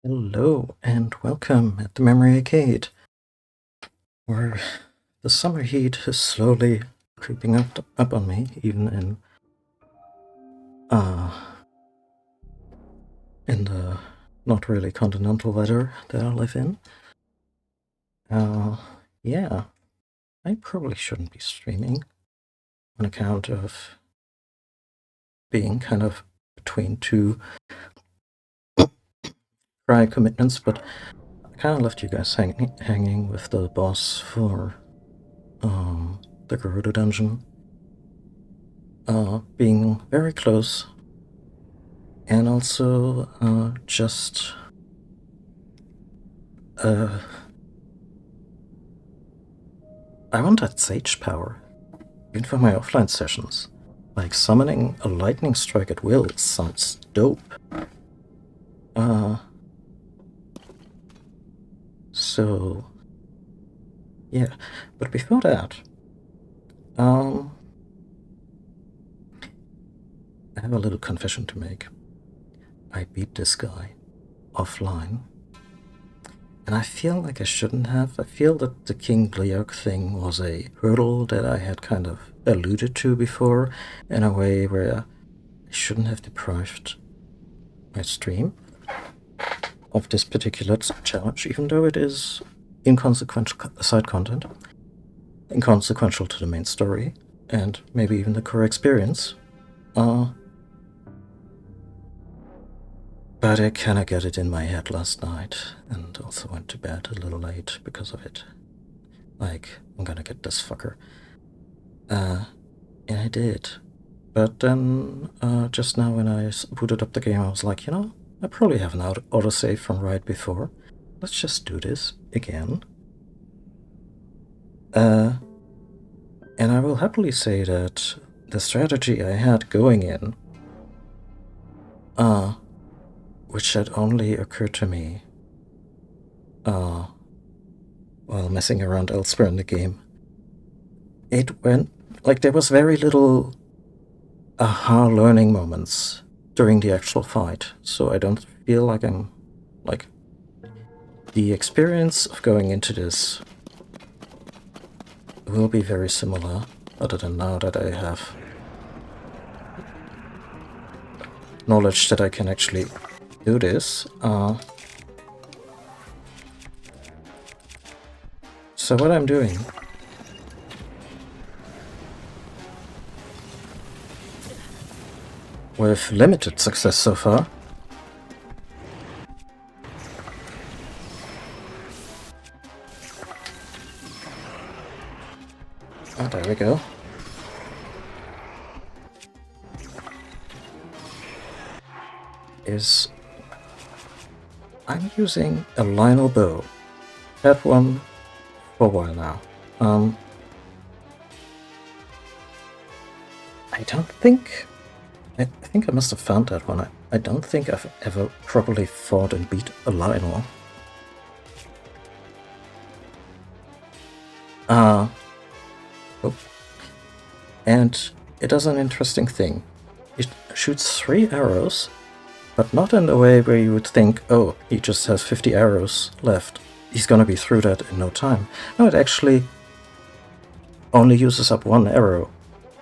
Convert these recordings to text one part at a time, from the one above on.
Hello and welcome at the Memory Arcade, where the summer heat is slowly creeping up on me, even in the not really continental weather that I live in. Yeah, I probably shouldn't be streaming on account of being kind of between two prior commitments, but I kind of left you guys hanging with the boss for the Gerudo dungeon. Being very close, and also I want that Sage power, even for my offline sessions. Like summoning a lightning strike at will sounds dope. So yeah, but before that, I have a little confession to make. I beat this guy offline, and I feel like I shouldn't have. I feel that the King Gleok thing was a hurdle that I had kind of alluded to before in a way where I shouldn't have deprived my stream of this particular challenge, even though it is inconsequential side content, inconsequential to the main story, and maybe even the core experience. But I kinda got it in my head last night, and also went to bed a little late because of it. Like, I'm gonna get this fucker. And I did. But then, just now when I booted up the game, I was like, you know, I probably have an autosave from right before. Let's just do this again. And I will happily say that the strategy I had going in, which had only occurred to me, while messing around elsewhere in the game, it went, like, there was very little aha learning moments during the actual fight, so I don't feel like I'm, like, the experience of going into this will be very similar, other than now that I have knowledge that I can actually do this. So what I'm doing with limited success so far there we go. Is I'm using a Lionel bow. Had one for a while now. I don't think... I think I must have found that one. I don't think I've ever properly fought and beat a Lionel. Oh. And it does an interesting thing. It shoots 3 arrows, but not in the way where you would think, oh, he just has 50 arrows left. He's gonna be through that in no time. No, it actually only uses up 1 arrow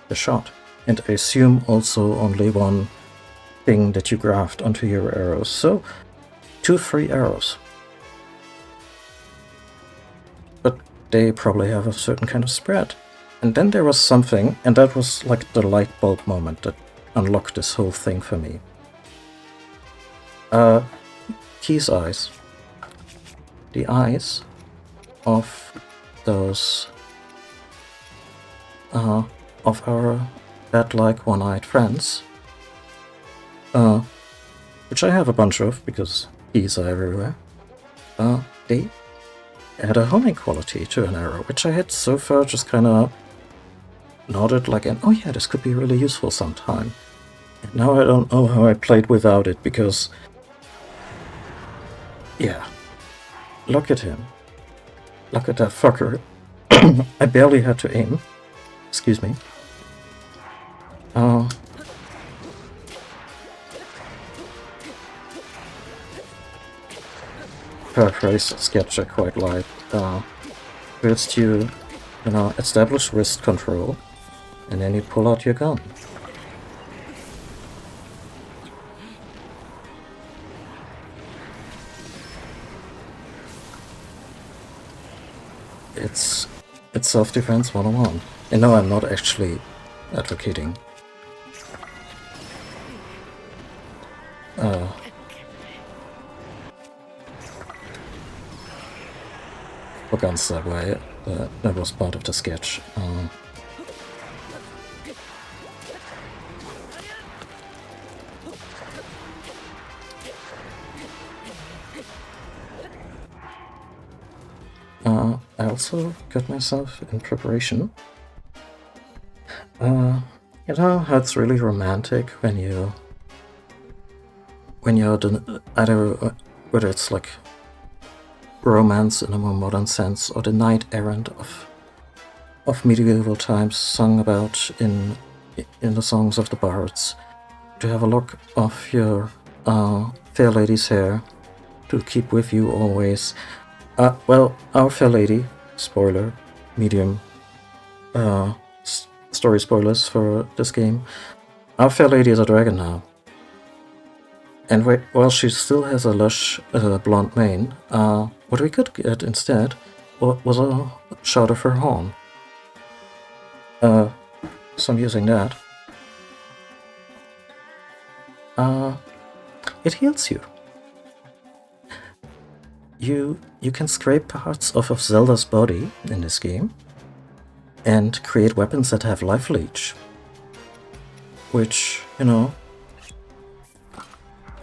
per shot. And I assume also only 1 thing that you graft onto your arrows. So, 2 free arrows. But they probably have a certain kind of spread. And then there was something, and that was like the light bulb moment that unlocked this whole thing for me. Key's eyes. The eyes of those of our bat-like one-eyed friends, which I have a bunch of because keys are everywhere. They add a homing quality to an arrow, which I had so far just kind of nodded like oh yeah, this could be really useful sometime. And now I don't know how I played without it, because yeah, look at him. Look at that fucker. I barely had to aim. Excuse me. paraphrase a sketch I quite like. First you establish wrist control, and then you pull out your gun. It's self-defense 101. And no, I'm not actually advocating for guns that way. That was part of the sketch. I also got myself in preparation. You know how it's really romantic when you're either whether it's like romance in a more modern sense or the knight errant of medieval times sung about in the songs of the bards, to have a lock of your fair lady's hair to keep with you always. Well, our fair lady, spoiler, medium, story spoilers for this game, our fair lady is a dragon now. And while she still has a lush blonde mane, what we could get instead was a shot of her horn. So I'm using that. It heals you. You can scrape parts off of Zelda's body in this game and create weapons that have life leech. Which, you know,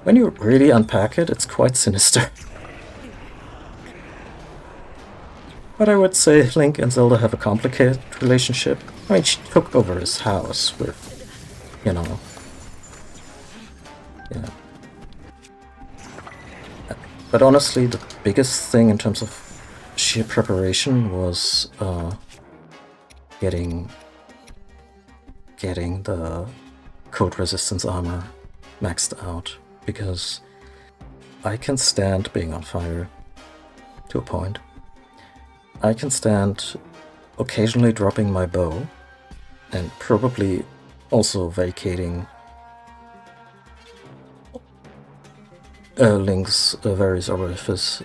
when you really unpack it, it's quite sinister. But I would say Link and Zelda have a complicated relationship. I mean, she took over his house with, you know... Yeah. But honestly, the biggest thing in terms of sheer preparation was getting the code resistance armor maxed out, because I can stand being on fire to a point. I can stand occasionally dropping my bow and probably also vacating Link's various orifices.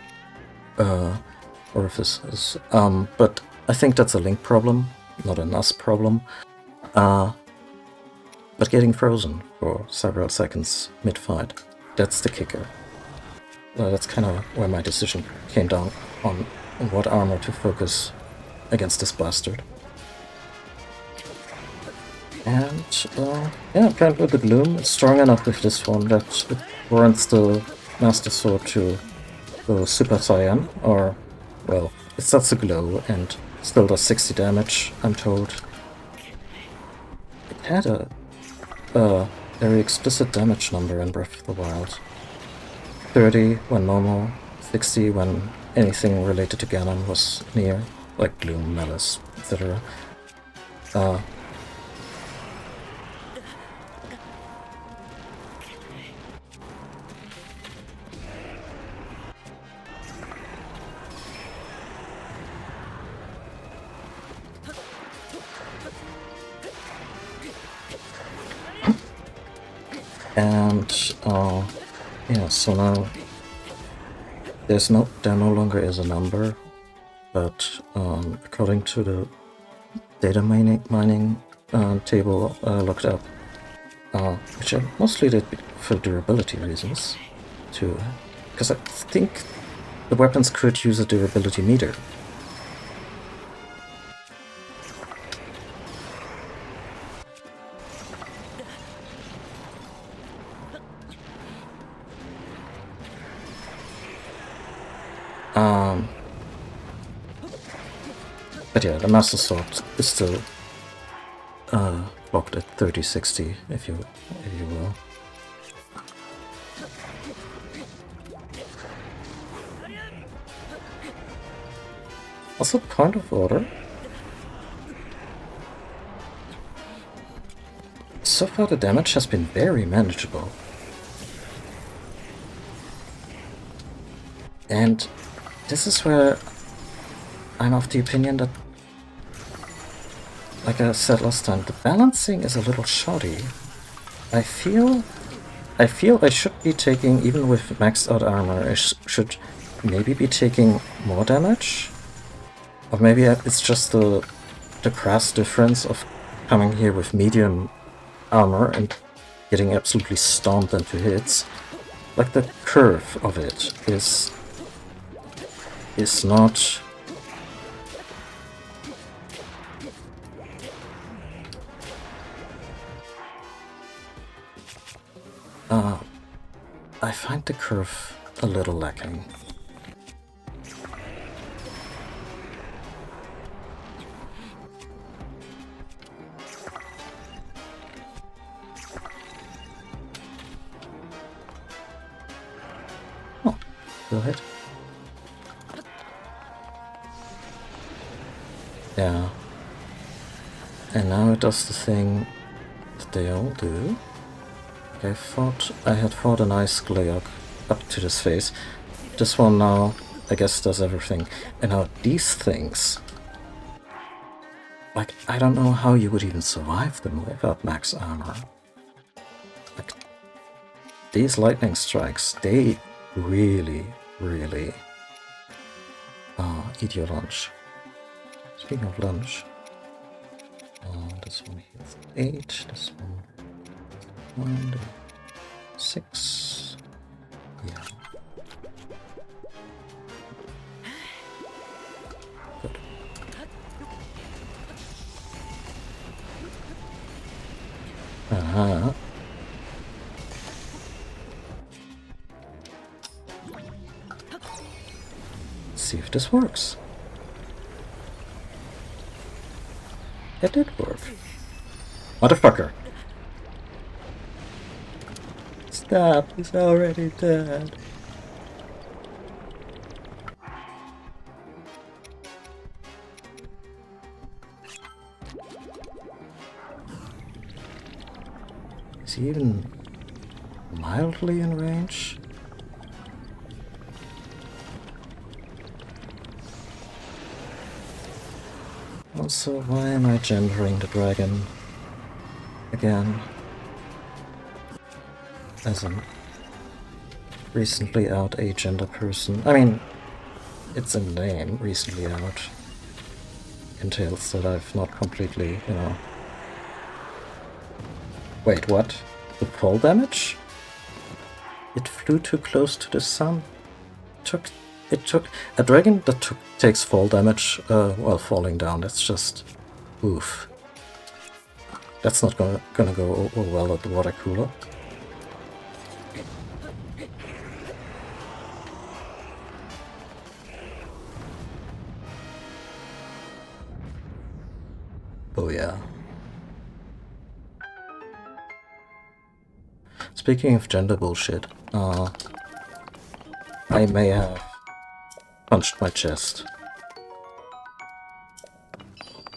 But I think that's a Link problem, not a Us problem. But getting frozen for several seconds mid-fight, that's the kicker. That's kind of where my decision came down on what armor to focus against this bastard. And yeah, kind of with the Gloom, it's strong enough with this one that it warrants the Master Sword to go Super Saiyan, or, well, it starts to glow and still does 60 damage, I'm told. It had a very explicit damage number in Breath of the Wild. 30 when normal, 60 when anything related to Ganon was near, like Gloom, Malice, etc. And yeah, so now there no longer is a number, but according to the data mining table I looked up, which I mostly did for durability reasons, too, because I think the weapons could use a durability meter. But yeah, the Master Sword is still locked at 3060, if you will. Also, point of order. So far the damage has been very manageable. And this is where I'm of the opinion that, like I said last time, the balancing is a little shoddy. I feel I should be taking, even with maxed out armor, I should maybe be taking more damage. Or maybe it's just the crass difference of coming here with medium armor and getting absolutely stomped into hits. Like the curve of it is not... I find the curve a little lacking. Oh, go ahead. Yeah. And now it does the thing that they all do. I had fought a nice Gleok up to this phase. This one now, I guess, does everything. And now these things... Like, I don't know how you would even survive them without max armor. Like, these lightning strikes, they really, really... eat your lunch. Speaking of lunch... this one heals 8, this one... 1, 6... Yeah. Good. Uh-huh. Let's see if this works. It did work. Motherfucker! Stop, he's already dead. Is he even mildly in range? Also, why am I gendering the dragon again? As a recently out agender person. I mean, it's in the name, recently out. Entails that I've not completely, you know... Wait, what? The fall damage? It flew too close to the sun. It took a dragon that takes fall damage while falling down. That's just oof. That's not gonna go well at the water cooler. Oh yeah. Speaking of gender bullshit, I may have punched my chest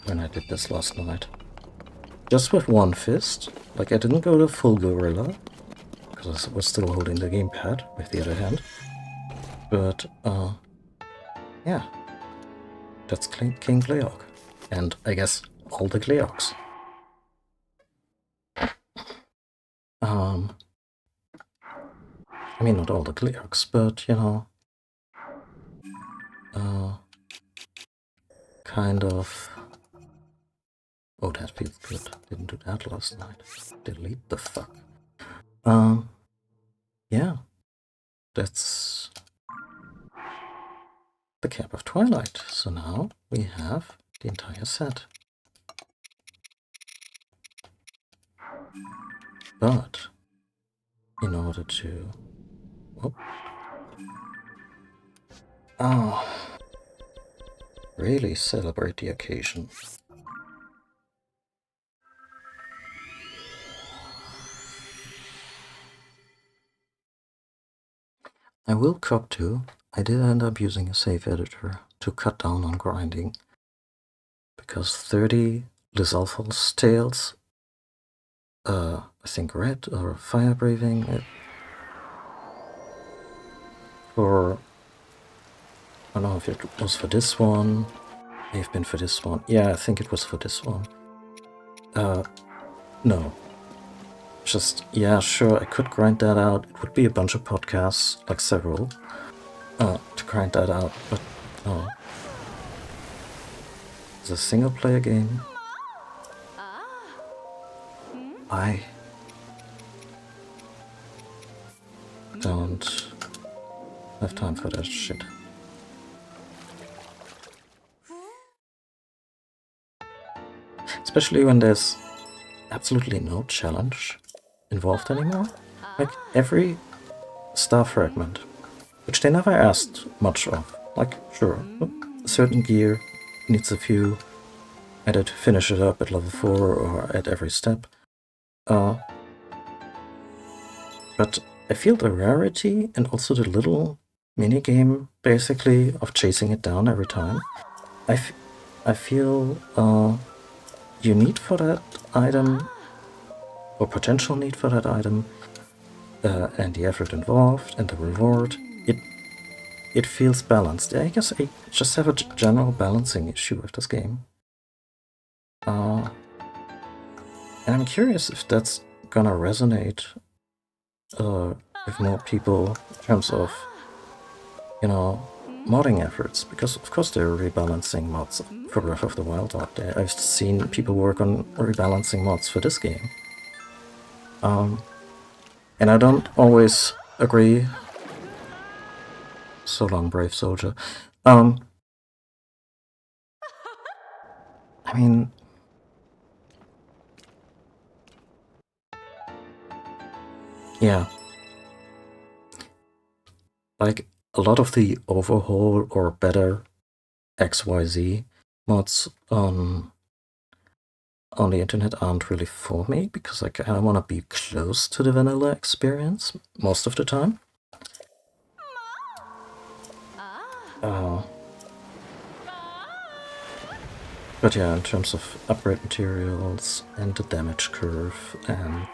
when I did this last night. Just with one fist. Like, I didn't go to full gorilla, because I was still holding the gamepad with the other hand. But, yeah. That's King Gleok. And I guess all the Gleoks. I mean, not all the Gleoks, but, you know... kind of... Oh, that feels good. Didn't do that last night. Delete the fuck. Yeah. That's... the Cap of Twilight. So now we have the entire set. But... in order to... really celebrate the occasion. I will cop to, I did end up using a save editor to cut down on grinding, because 30 Lizalfos Tales, I think red or fire breathing, for I don't know if it was for this one. May have been for this one. Yeah, I think it was for this one. No. Just, yeah, sure, I could grind that out. It would be a bunch of podcasts, like several, to grind that out, but no. It's a single player game. I don't have time for that shit. Especially when there's absolutely no challenge involved anymore. Like every star fragment, which they never asked much of. Like, sure, a certain gear needs a few, either to finish it up at level 4 or at every step. But I feel the rarity and also the little minigame, basically, of chasing it down every time. I feel you need for that item, or potential need for that item, and the effort involved, and the reward, it feels balanced. I guess I just have a general balancing issue with this game. And I'm curious if that's gonna resonate with more people in terms of, you know, modding efforts, because of course there are rebalancing mods for Breath of the Wild out there. I've seen people work on rebalancing mods for this game. And I don't always agree. So long, brave soldier. I mean, yeah. Like, a lot of the overhaul or better XYZ mods on the internet aren't really for me, because I kind of want to be close to the vanilla experience most of the time. But yeah, in terms of upgrade materials and the damage curve and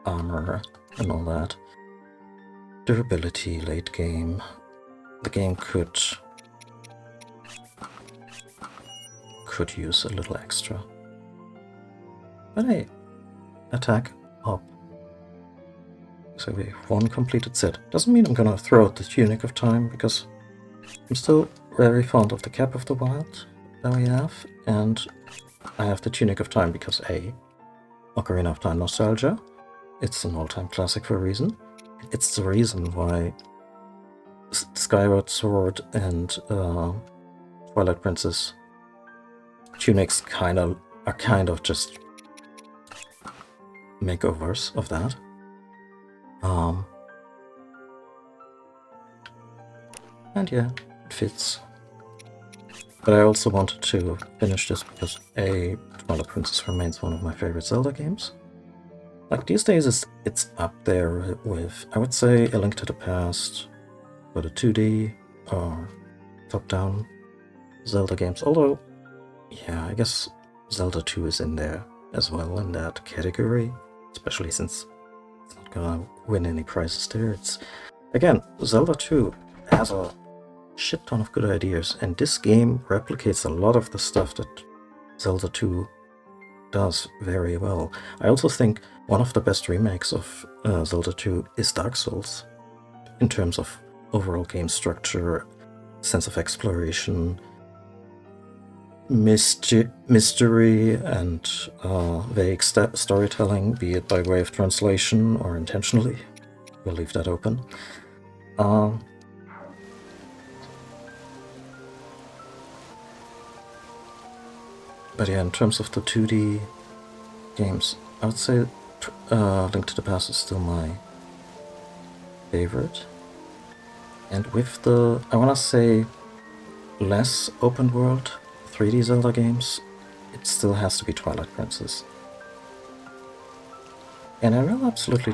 armor and all that, durability late game, the game could use a little extra. But hey, attack up. So we have one completed set. Doesn't mean I'm gonna throw out the Tunic of Time, because I'm still very fond of the Cap of the Wild that we have, and I have the Tunic of Time because A, Ocarina of Time nostalgia. It's an all-time classic for a reason. It's the reason why Skyward Sword and Twilight Princess tunics are kind of just makeovers of that. And yeah, it fits. But I also wanted to finish this because A, Twilight Princess remains one of my favorite Zelda games. Like, these days it's up there with, I would say, A Link to the Past, for the 2D or top-down Zelda games. Although, yeah, I guess Zelda 2 is in there as well in that category, especially since it's not gonna win any prizes there. It's, again, Zelda 2 has a shit ton of good ideas, and this game replicates a lot of the stuff that Zelda 2 does very well. I also think one of the best remakes of Zelda 2 is Dark Souls, in terms of overall game structure, sense of exploration, mystery, and vague storytelling, be it by way of translation or intentionally. We'll leave that open. But yeah, in terms of the 2D games, I would say Link to the Past is still my favorite. And with the, I want to say, less open world 3D Zelda games, it still has to be Twilight Princess. And I will absolutely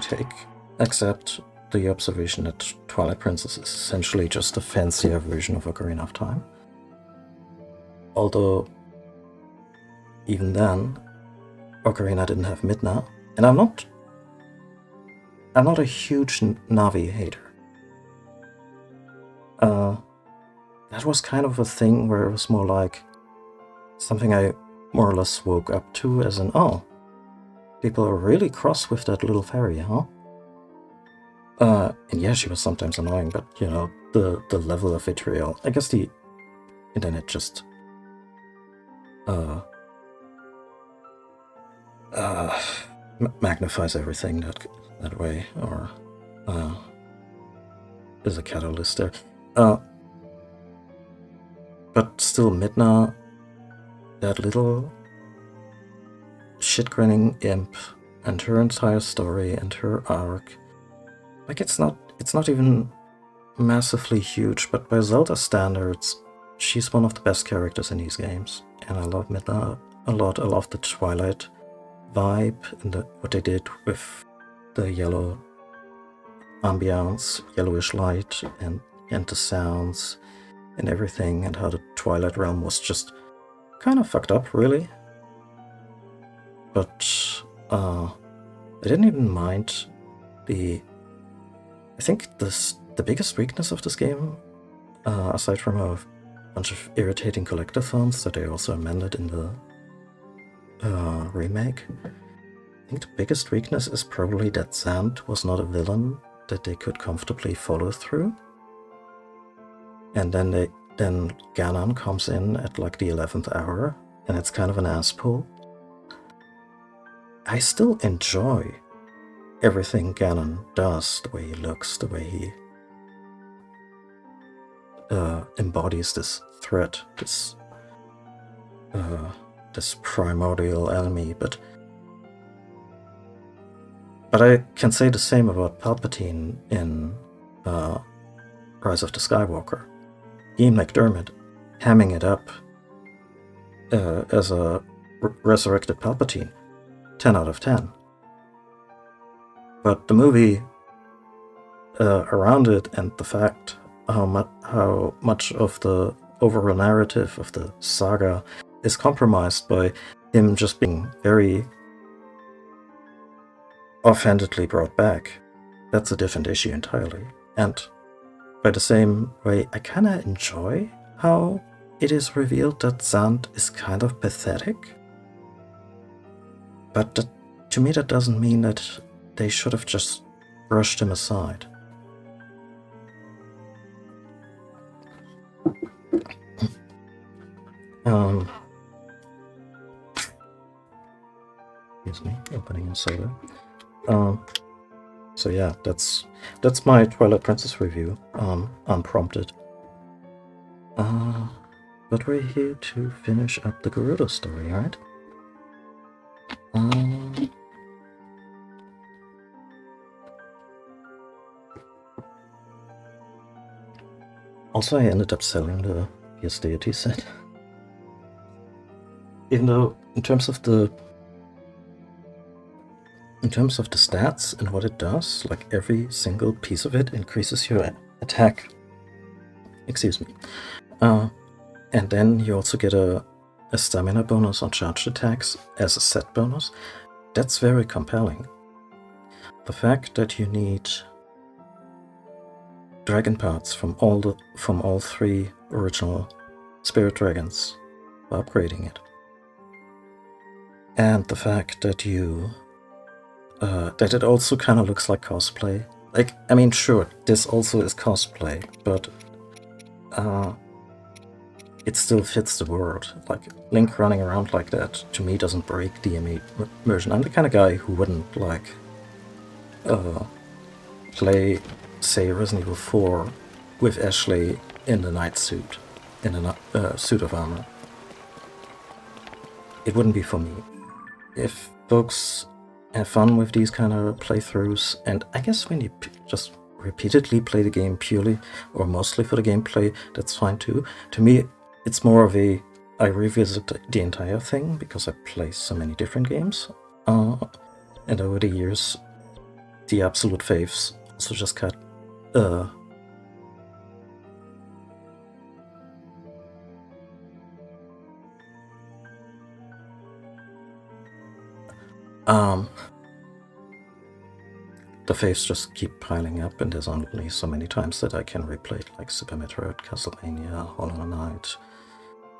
accept the observation that Twilight Princess is essentially just a fancier version of Ocarina of Time. Although, even then, Ocarina didn't have Midna, and I'm not a huge Navi hater. that was kind of a thing where it was more like something I more or less woke up to as an, oh, people are really cross with that little fairy, huh? And yeah, she was sometimes annoying, but you know, the level of vitriol. I guess the internet just magnifies everything that way, or is a catalyst there. But still, Midna, that little shit-grinning imp, and her entire story and her arc, like it's not even massively huge, but by Zelda standards, she's one of the best characters in these games, and I love Midna a lot. I love the Twilight vibe and what they did with the yellow ambiance, yellowish light, and the sounds and everything, and how the Twilight Realm was just kind of fucked up, really. But I didn't even mind I think the biggest weakness of this game, aside from a bunch of irritating collectathons that they also amended in the remake, I think the biggest weakness is probably that Zant was not a villain that they could comfortably follow through. And then Ganon comes in at like the 11th hour, and it's kind of an ass pull. I still enjoy everything Ganon does, the way he looks, the way he embodies this threat, this primordial enemy, but I can say the same about Palpatine in Rise of the Skywalker. Ian McDiarmid hamming it up as a resurrected Palpatine, 10 out of 10. But the movie around it, and the fact how much of the overall narrative of the saga is compromised by him just being very offhandedly brought back, that's a different issue entirely. And by the same way, I kinda enjoy how it is revealed that Zant is kind of pathetic. But to me that doesn't mean that they should have just brushed him aside. Excuse me, opening a soda. So yeah, that's my Twilight Princess review, unprompted. But we're here to finish up the Gerudo story, right? Also, I ended up selling the Fierce Deity set. Even though, in terms of the stats and what it does, like every single piece of it increases your attack. Excuse me. And then you also get a stamina bonus on charged attacks as a set bonus. That's very compelling. The fact that you need dragon parts from all three original spirit dragons for upgrading it, and the fact that that it also kind of looks like cosplay. Like, I mean, sure, this also is cosplay, but it still fits the world. Like, Link running around like that, to me, doesn't break the immersion. I'm the kind of guy who wouldn't, like, play, say, Resident Evil 4 with Ashley in the night suit, in a suit of armor. It wouldn't be for me. If folks have fun with these kind of playthroughs, and I guess when you just repeatedly play the game purely or mostly for the gameplay, that's fine too. To me, it's more of I revisit the entire thing because I play so many different games, and over the years, the absolute faves also just got the faves just keep piling up, and there's only so many times that I can replay it, like Super Metroid, Castlevania, Hollow Knight,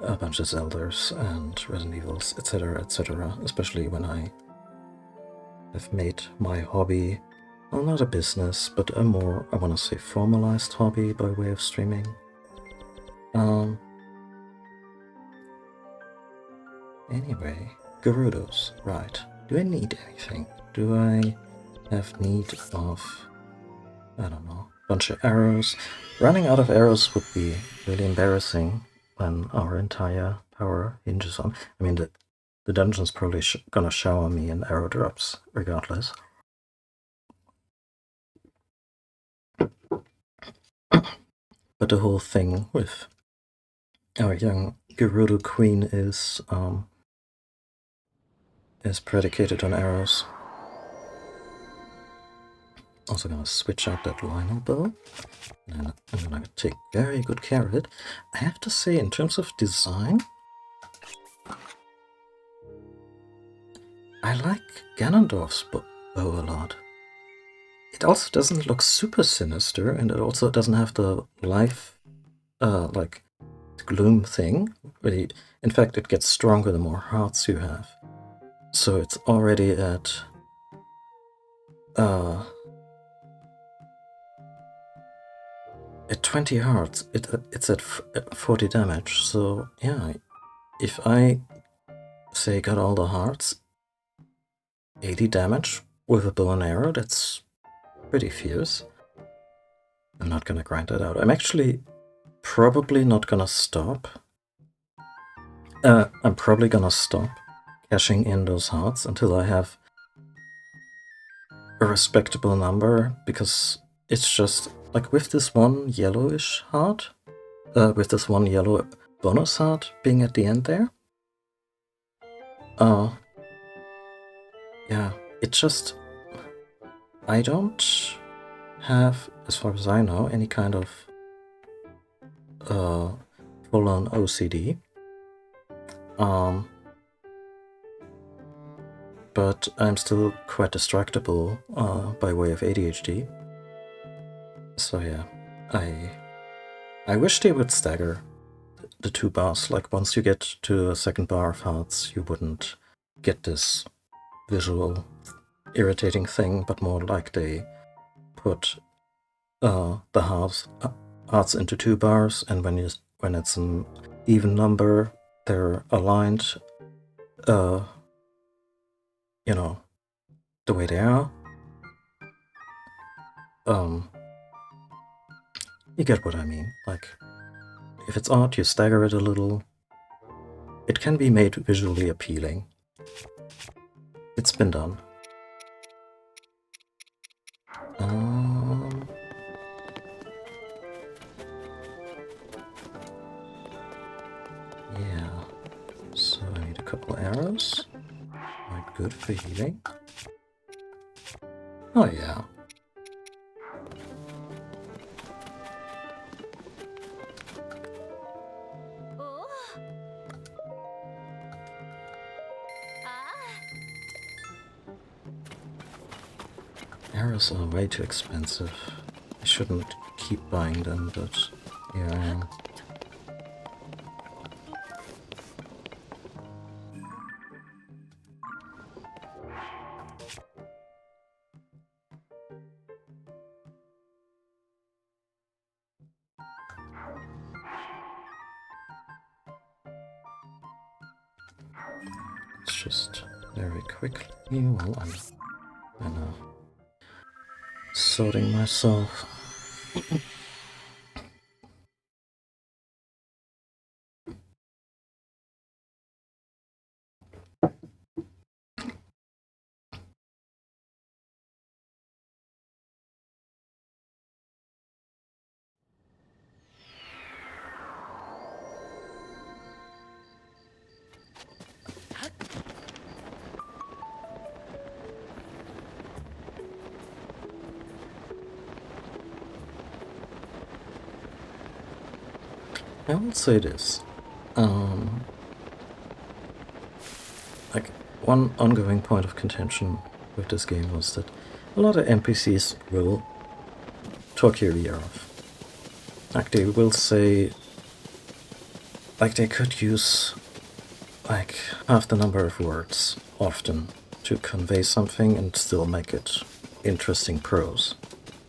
a bunch of Zeldas, and Resident Evils, etc., etc., especially when I have made my hobby, well, not a business, but a more, I want to say, formalized hobby by way of streaming. Anyway, Gerudos, right. Do I need anything? Do I have need of, I don't know, a bunch of arrows? Running out of arrows would be really embarrassing when our entire power hinges on. I mean, the dungeon's probably gonna shower me in arrow drops, regardless. But the whole thing with our young Gerudo queen is predicated on arrows. Also gonna switch out that Lionel bow, and I'm gonna take very good care of it. I have to say, in terms of design, I like Ganondorf's bow a lot. It also doesn't look super sinister, and it also doesn't have the life, like, gloom thing. Really, in fact, it gets stronger the more hearts you have. So it's already at, at 20 hearts. It's at 40 damage. So yeah, if I say got all the hearts, 80 damage with a bow and arrow, that's pretty fierce. I'm not gonna grind that out. I'm actually probably not gonna stop. I'm probably gonna stop cashing in those hearts until I have a respectable number, because it's just, like, with this one yellowish heart, with this one yellow bonus heart being at the end there, yeah, it just, I don't have, as far as I know, any kind of full-on OCD. But I'm still quite distractible by way of ADHD. So yeah, I wish they would stagger the two bars. Like, once you get to a second bar of hearts, you wouldn't get this visual irritating thing, but more like they put the hearts into two bars, and when it's an even number, they're aligned, you know, the way they are. You get what I mean. Like, if it's odd, you stagger it a little. It can be made visually appealing. It's been done. Yeah. So I need a couple arrows. Quite good for healing. Oh yeah. Arrows are way too expensive. I shouldn't keep buying them, but here I am. It's just very quickly while I'm sorting myself. I will say this. Like, one ongoing point of contention with this game was that a lot of NPCs will talk your ear off. Like they will say, like they could use like half the number of words often to convey something and still make it interesting prose.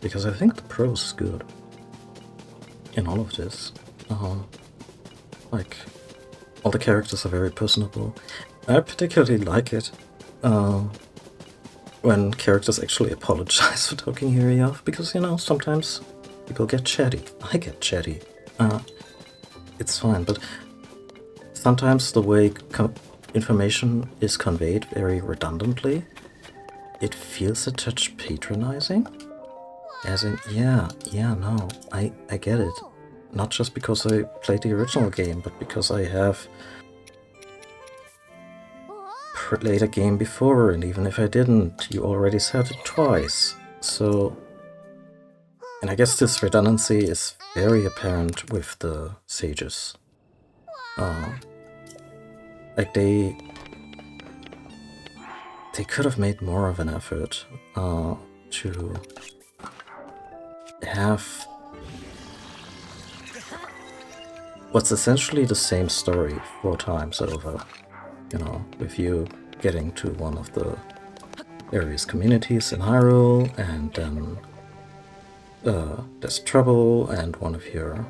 Because I think the prose is good in all of this. Like, all the characters are very personable. I particularly like it when characters actually apologize for talking your ear off, because, you know, sometimes people get chatty. I get chatty. It's fine, but sometimes the way information is conveyed very redundantly, it feels a touch patronizing. As in, yeah, no, I get it. Not just because I played the original game, but because I have played a game before, and even if I didn't, you already said it twice. So, and I guess this redundancy is very apparent with the sages. Like they could have made more of an effort to have what's essentially the same story 4 times over. You know, with you getting to one of the various communities in Hyrule, and then there's trouble, and one of your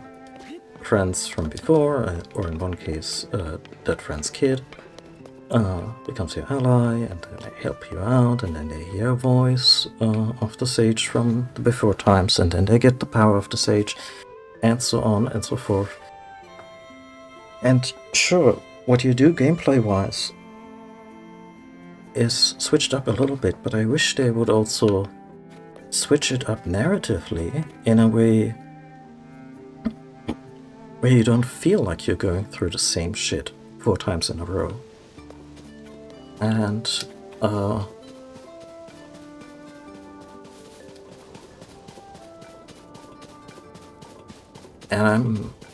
friends from before, or in one case, that friend's kid, becomes your ally, and then they help you out, and then they hear a voice of the sage from the before times, and then they get the power of the sage, and so on and so forth. And sure, what you do gameplay-wise is switched up a little bit, but I wish they would also switch it up narratively in a way where you don't feel like you're going through the same shit 4 times in a row. And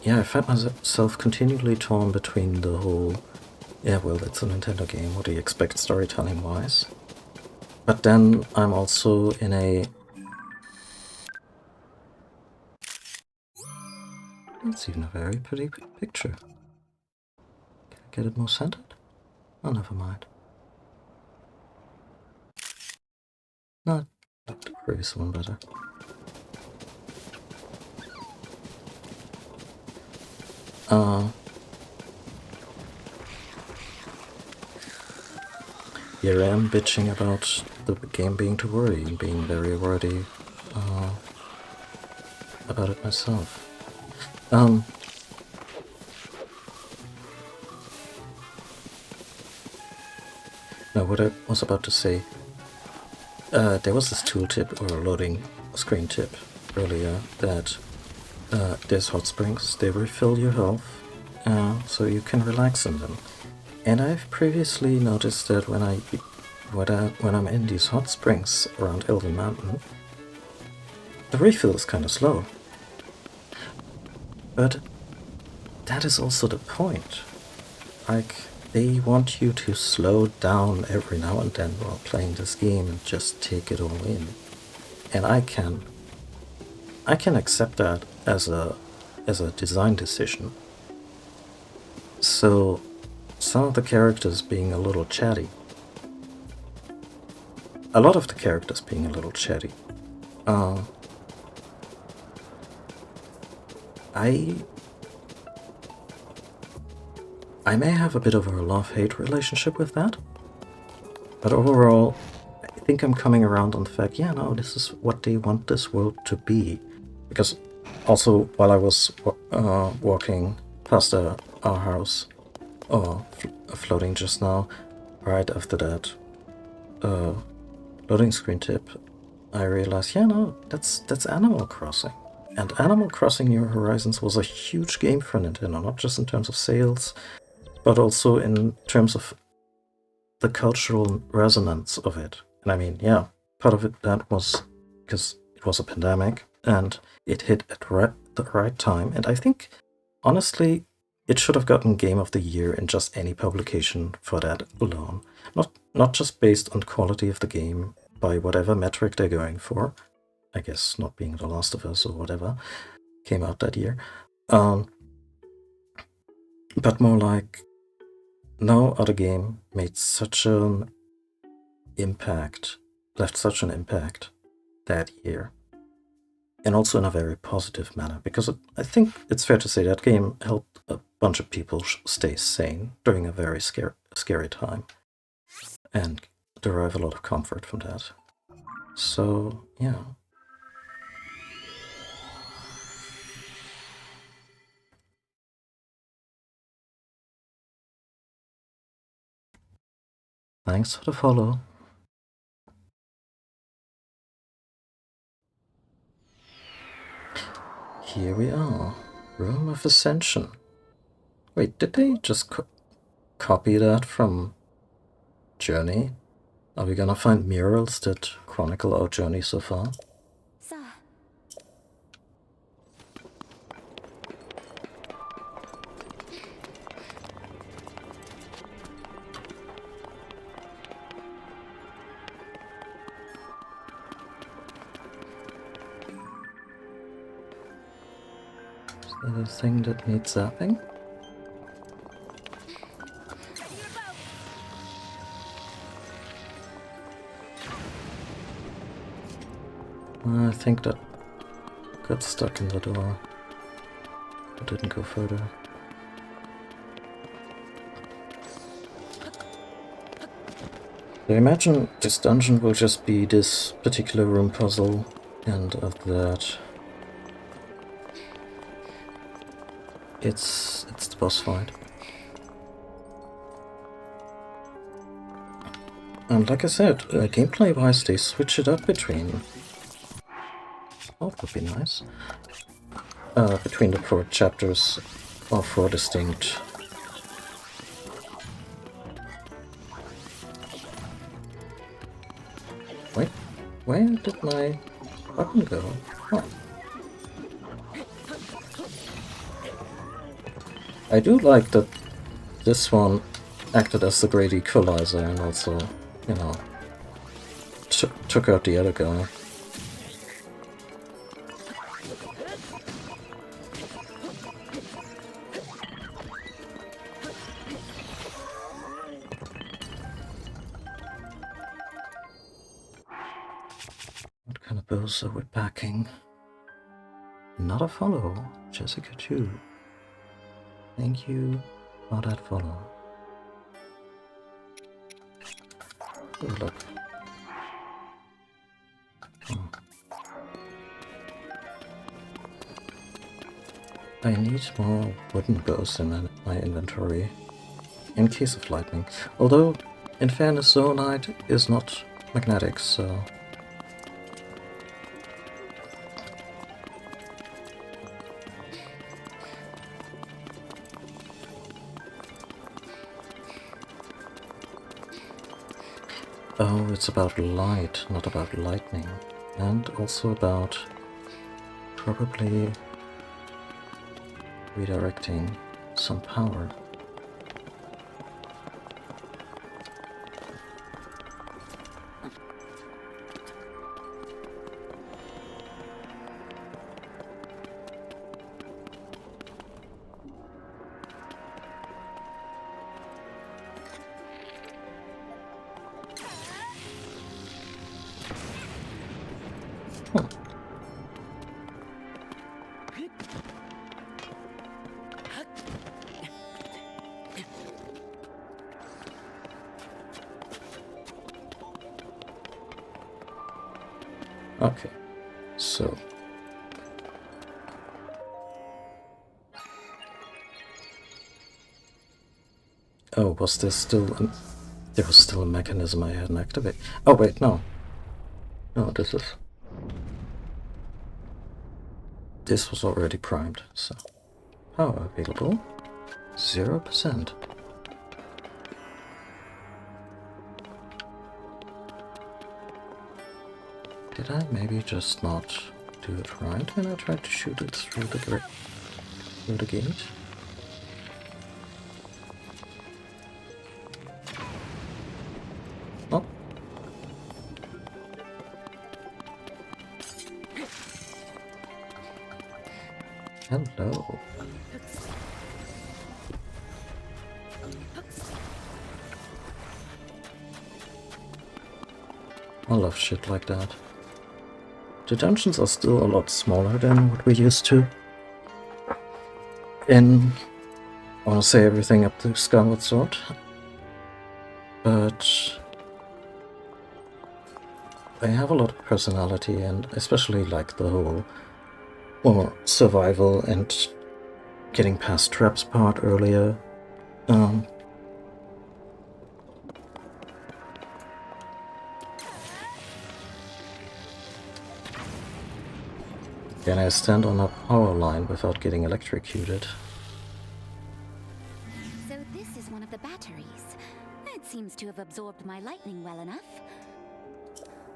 I find myself continually torn between the whole, yeah, well, it's a Nintendo game, what do you expect storytelling-wise? But then I'm also in a... That's even a very pretty picture. Can I get it more centered? Oh, never mind. No, I like the previous one better. Here I am bitching about the game being too wordy and being very wordy about it myself. No, what I was about to say, there was this tooltip or loading screen tip earlier that there's hot springs, they refill your health, so you can relax in them. And I've previously noticed that when I'm in these hot springs around Elden Mountain, the refill is kind of slow. But that is also the point. Like, they want you to slow down every now and then while playing this game and just take it all in. And I can accept that as a design decision. So some of the characters being a little chatty. A lot of the characters being a little chatty. I may have a bit of a love-hate relationship with that, but overall, I think I'm coming around on the fact, yeah, no, this is what they want this world to be. Because also, while I was walking past our house, floating just now, right after that loading screen tip, I realized, yeah, no, that's Animal Crossing. And Animal Crossing New Horizons was a huge game for Nintendo, not just in terms of sales, but also in terms of the cultural resonance of it. And I mean, yeah, part of it that was because it was a pandemic, and it hit at the right time. And I think, honestly, it should have gotten Game of the Year in just any publication for that alone. Not just based on quality of the game, by whatever metric they're going for. I guess not being The Last of Us or whatever came out that year. But more like, no other game made such an impact, left such an impact that year. And also in a very positive manner, because I think it's fair to say that game helped a bunch of people stay sane during a very scary time and derive a lot of comfort from that. So, yeah. Thanks for the follow. Here we are. Room of Ascension. Wait, did they just copy that from Journey? Are we gonna find murals that chronicle our journey so far? Is that a thing that needs zapping? I think that got stuck in the door. It didn't go further. I imagine this dungeon will just be this particular room puzzle, and after that it's the boss fight. And like I said, gameplay-wise they switch it up between... Oh, that would be nice. Between the 4 chapters or 4 distinct... Wait, where did my button go? Oh. I do like that this one acted as the great equalizer and also, you know, took out the other guy. What kind of bills are we packing? Not a follow, Jessica 2. Thank you for that follow. Oh, look. I need more wooden bows in my inventory, in case of lightning. Although, in fairness, Zoonite is not magnetic, so... Oh, it's about light, not about lightning. And also about probably redirecting some power. Okay, so... Oh, was there still... There was still a mechanism I hadn't activated. Oh wait, no. No, this is... This was already primed, so... Power available. 0%. Did I maybe just not do it right when I tried to shoot it through the gate? Oh. Hello. I love shit like that. The dungeons are still a lot smaller than what we used to. In, I want to say everything up to Skyward Sword. But they have a lot of personality, and especially like the whole survival and getting past traps part earlier. Can I stand on a power line without getting electrocuted? So this is one of the batteries. It seems to have absorbed my lightning well enough.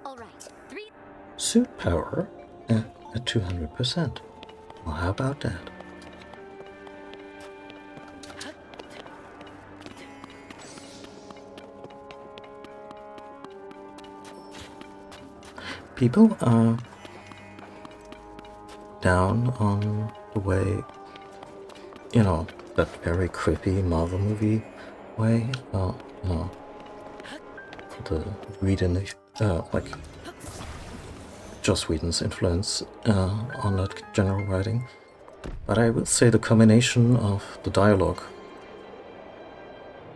All right, 3. Suit power at 200%. Well, how about that? People are down on the way, you know, that very creepy Marvel movie way. No. The Whedon, like Joss Whedon's influence on that general writing. But I will say the combination of the dialogue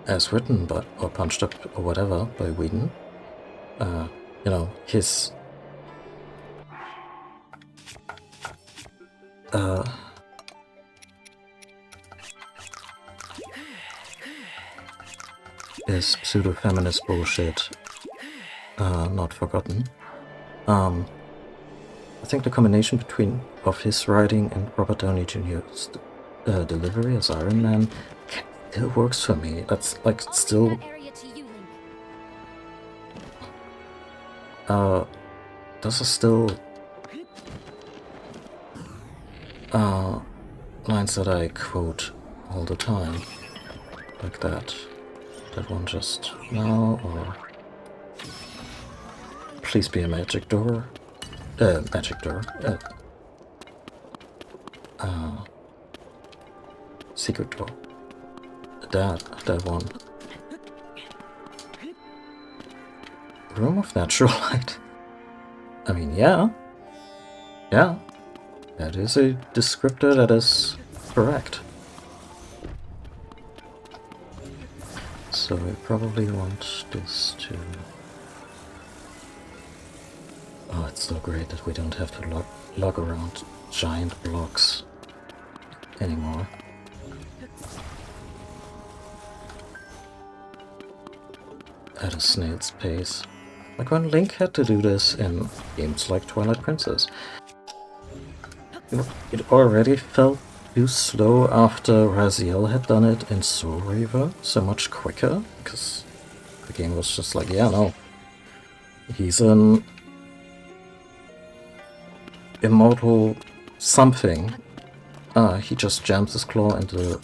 as written but or punched up or whatever by Whedon, you know, his pseudo-feminist bullshit not forgotten. I think the combination of his writing and Robert Downey Jr.'s delivery as Iron Man still works for me. That's like still those are still lines that I quote all the time, like that. That one just now, or please be a magic door. Magic door. Secret door. That one. Room of natural light. I mean, yeah. That is a descriptor that is correct. So we probably want this to... Oh, it's so great that we don't have to lug around giant blocks anymore. At a snail's pace. Like when Link had to do this in games like Twilight Princess. It already felt too slow after Raziel had done it in Soul Reaver so much quicker, because the game was just like, yeah, no. He's an immortal something. He just jams his claw into...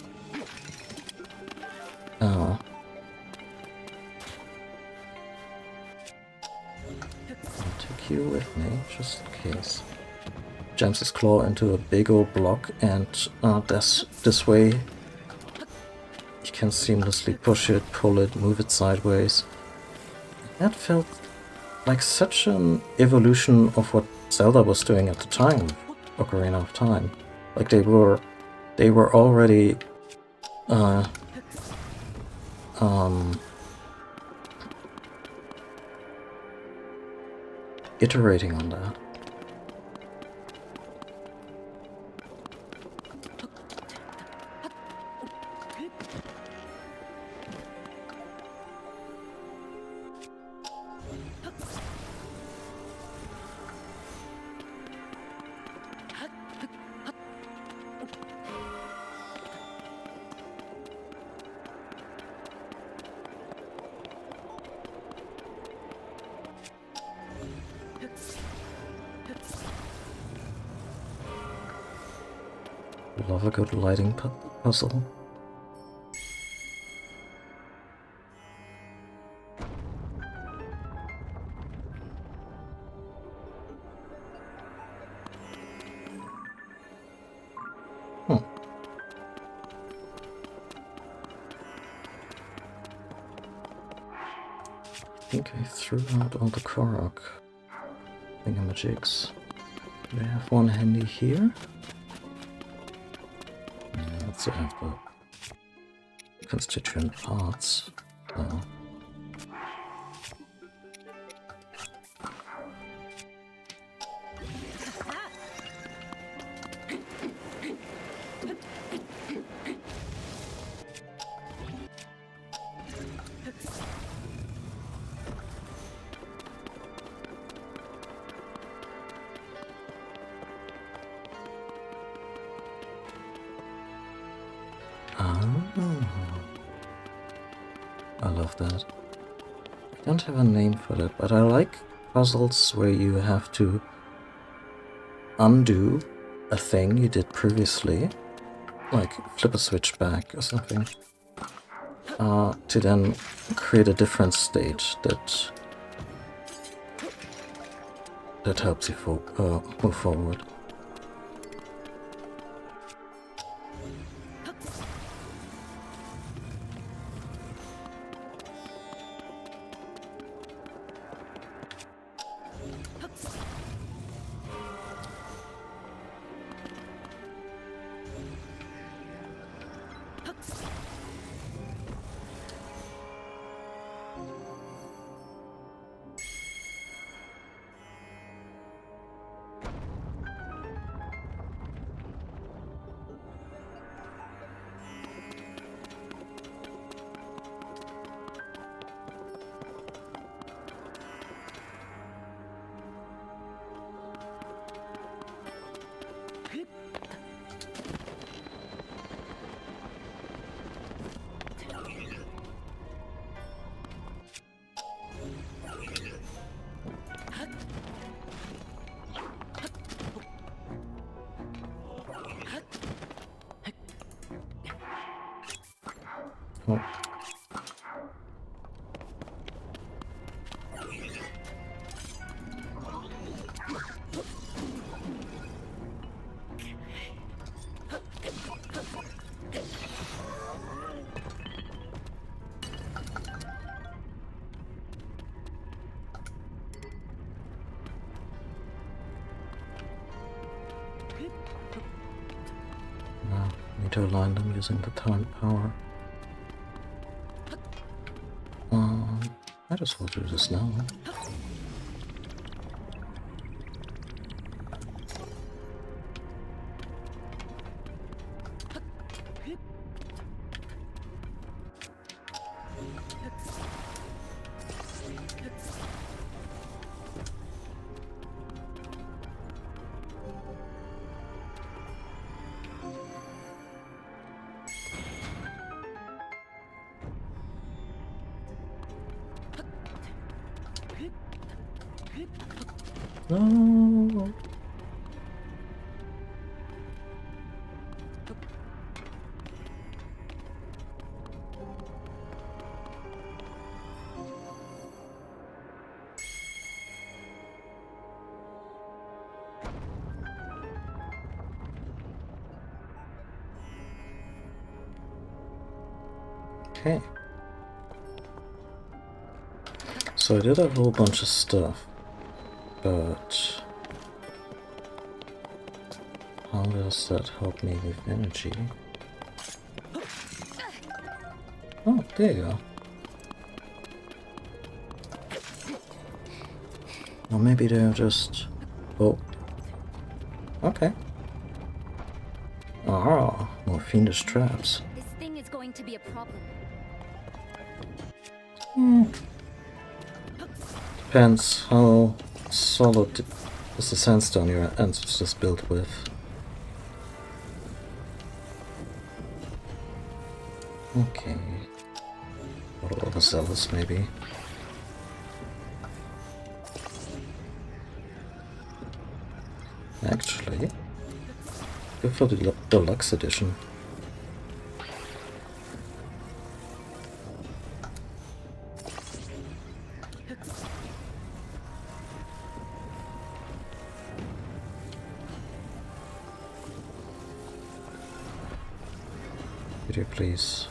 I'll take you with me, just in case. Jams his claw into a big old block, and this way you can seamlessly push it, pull it, move it sideways. That felt like such an evolution of what Zelda was doing at the time, Ocarina of Time. Like they were already iterating on that. Love a good lighting puzzle. think I threw out all the Korok thingamajigs. Do I have one handy here? Yeah, let's have the constituent parts. So. I love that. I don't have a name for that, but I like puzzles where you have to undo a thing you did previously, like flip a switch back or something, to then create a different state that helps you move forward. Oh. Now, need to align them using the time power. Might as well do this now. No. Okay. So I did a whole bunch of stuff, but how does that help me with energy? Oh, there you go. Or maybe they're just... Oh. Okay. Ah, more fiendish traps. This thing is going to be a problem. Depends how solid is the sandstone your ancestors built with. Okay. A little overzealous, maybe. Actually, go for the deluxe edition. Could you please?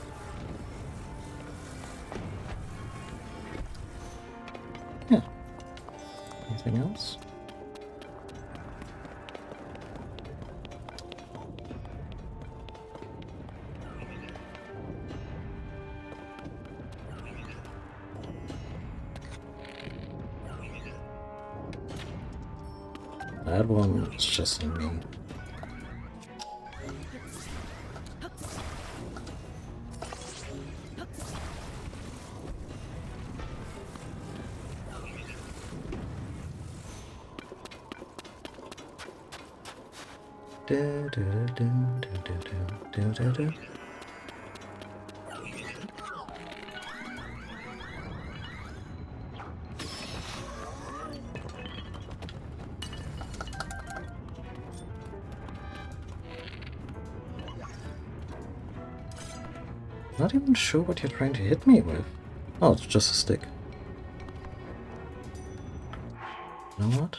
That one is just me. Do, do, do, do, do, do, do, do. Not even sure what you're trying to hit me with. Oh, it's just a stick. You know what?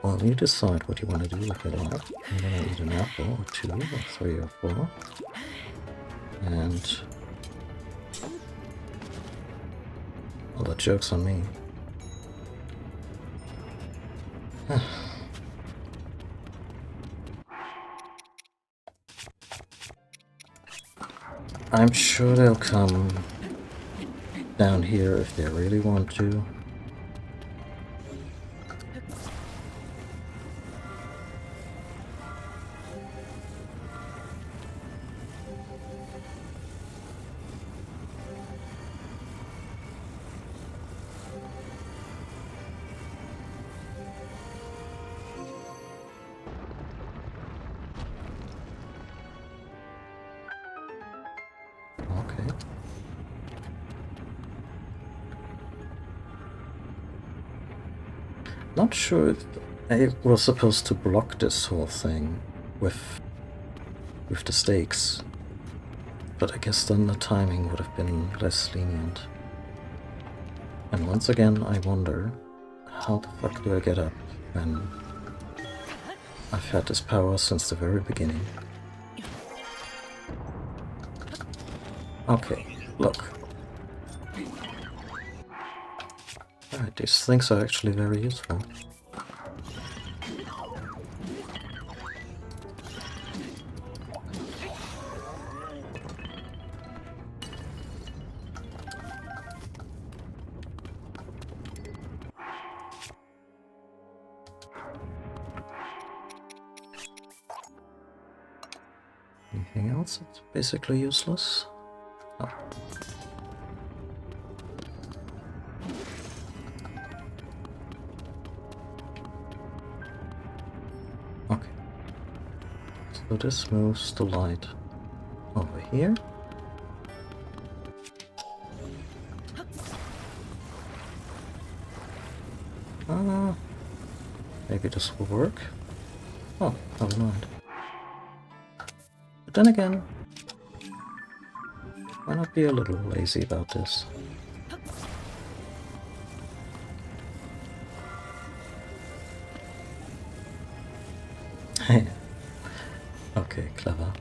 Well, you decide what you want to do with your life. I'm gonna eat an apple, or 2, or 3, or 4. And... well, the joke's on me. I'm sure they'll come down here if they really want to. Okay. Not sure if I was supposed to block this whole thing with the stakes, but I guess then the timing would have been less lenient. And once again, I wonder, how the fuck do I get up when I've had this power since the very beginning? Okay, look. Alright, these things are actually very useful. Anything else that's basically useless? Oh. Okay. So this moves the light over here. Maybe this will work. Oh, never mind. But then again, why not be a little lazy about this? Okay, clever.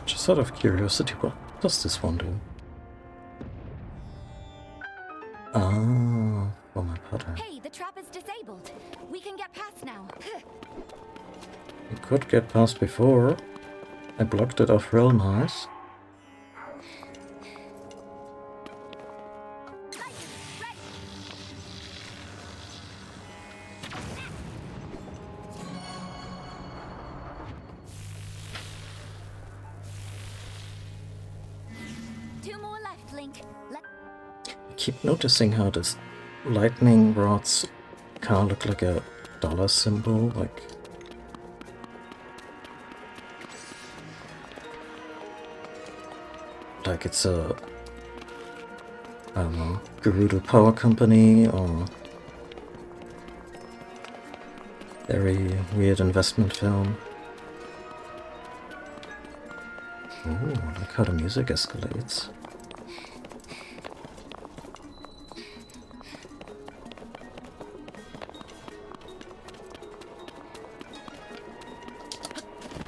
Just out of curiosity, what does this one do? Ah, for my putter. Hey, the trap is disabled. We can get past now. You could get past before. I blocked it off real nice. Keep noticing how this lightning rods kind of look like a dollar symbol, like it's a, I don't know, Gerudo Power Company or very weird investment film. Ooh, look how the music escalates.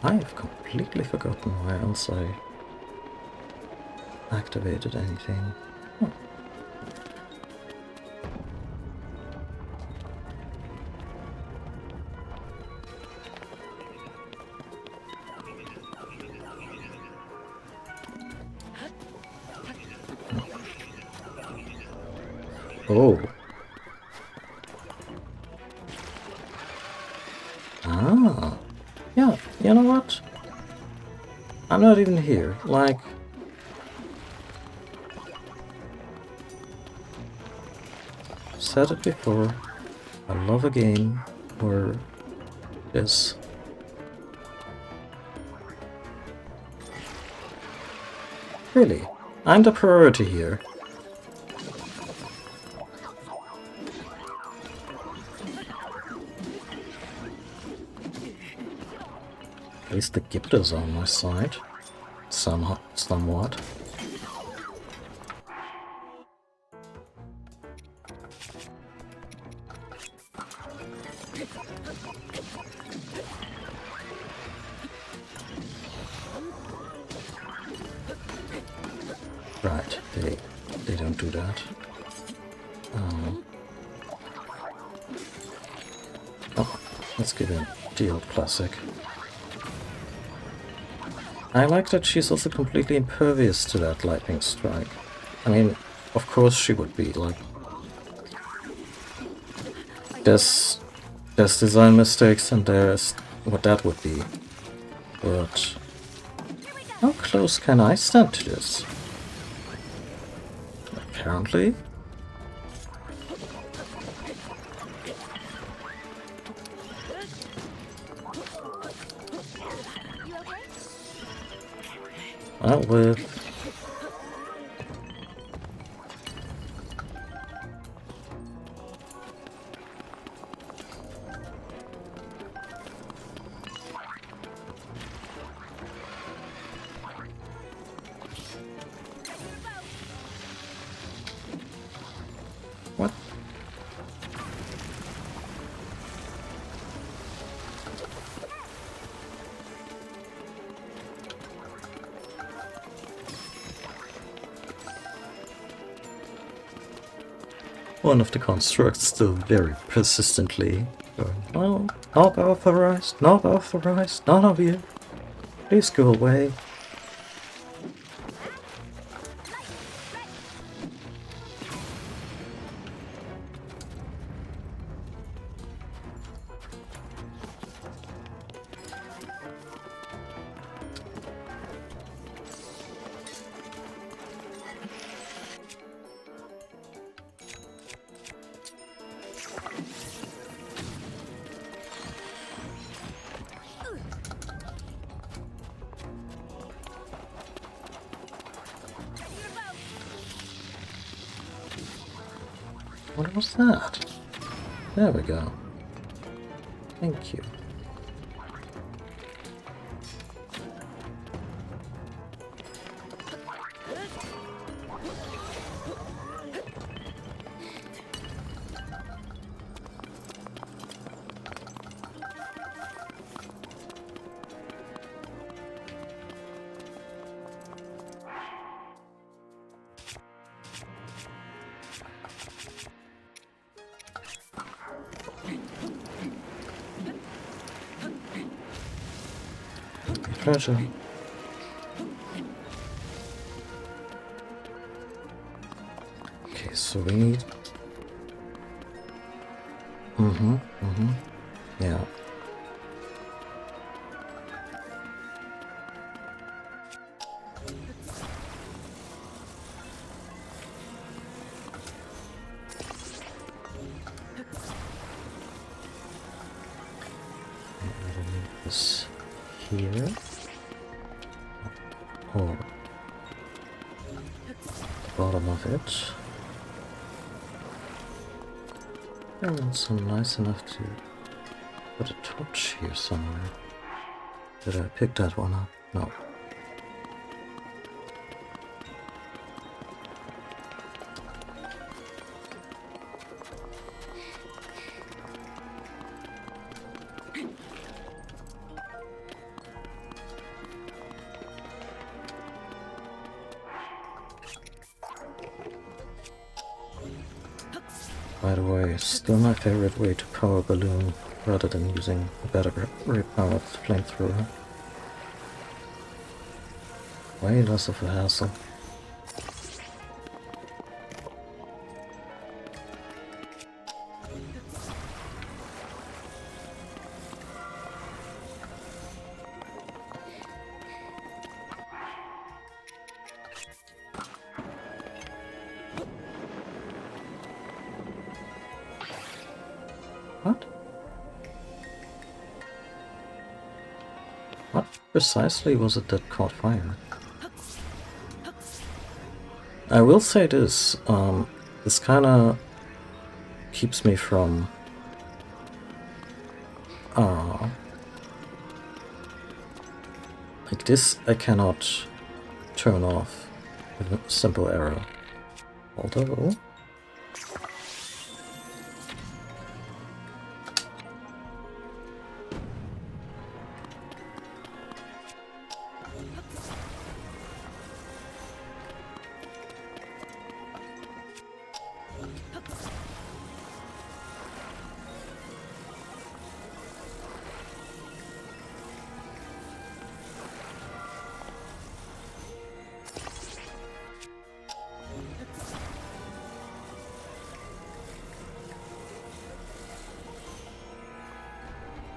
I have completely forgotten why else I activated anything. Huh. Oh. Ah. Yeah, you know what? I'm not even here. Like, said it before, I love a game where this. Really, I'm the priority here. At least the Gipta's on my side. Somewhat. Right, they don't do that. Oh, let's give it the old classic. I like that she's also completely impervious to that lightning strike. I mean, of course she would be, like... There's design mistakes and there's what that would be. But... how close can I stand to this? Apparently... well, with... what? One of the constructs still very persistently going, well, not authorized, not authorized, none of you. Please go away. What was that? There we go. Thank you. Pleasure. Okay, so we need... yeah. This here. Or the bottom of it. And also nice enough to put a torch here somewhere. Did I pick that one up? No. By the way, still my favorite way to power a balloon rather than using a battery-powered flamethrower. Way less of a hassle. What? What precisely was it that caught fire? I will say this, this kinda keeps me from like this I cannot turn off with a simple arrow. Although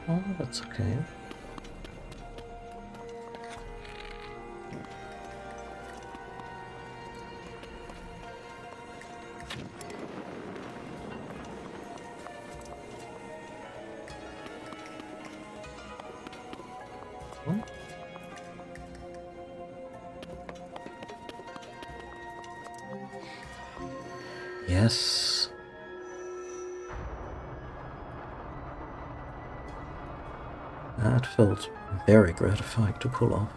oh, that's okay. What? Yes. That felt very gratifying to pull off.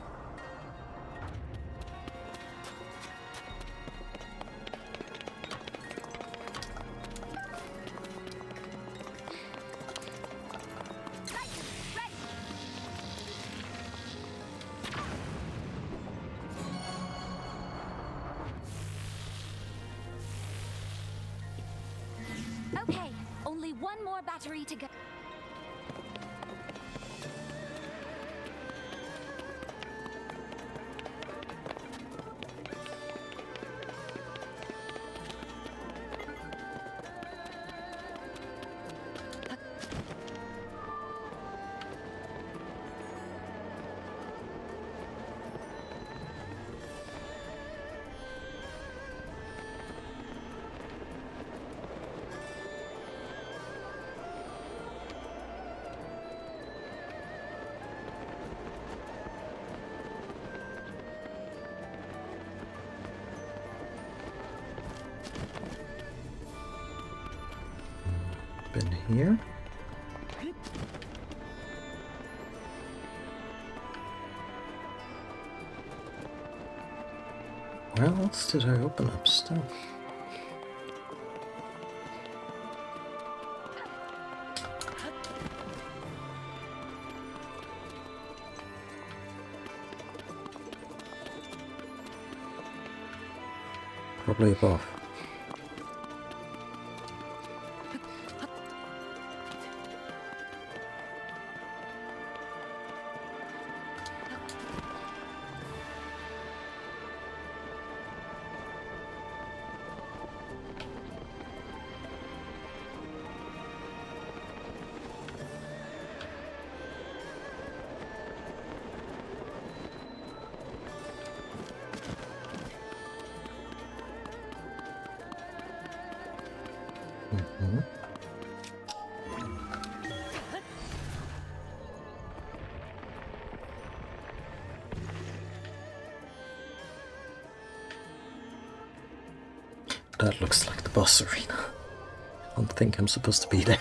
Okay, only one more battery to go. Been here? Where else did I open up stuff? Probably above. Mhm. That looks like the boss arena. I don't think I'm supposed to be there.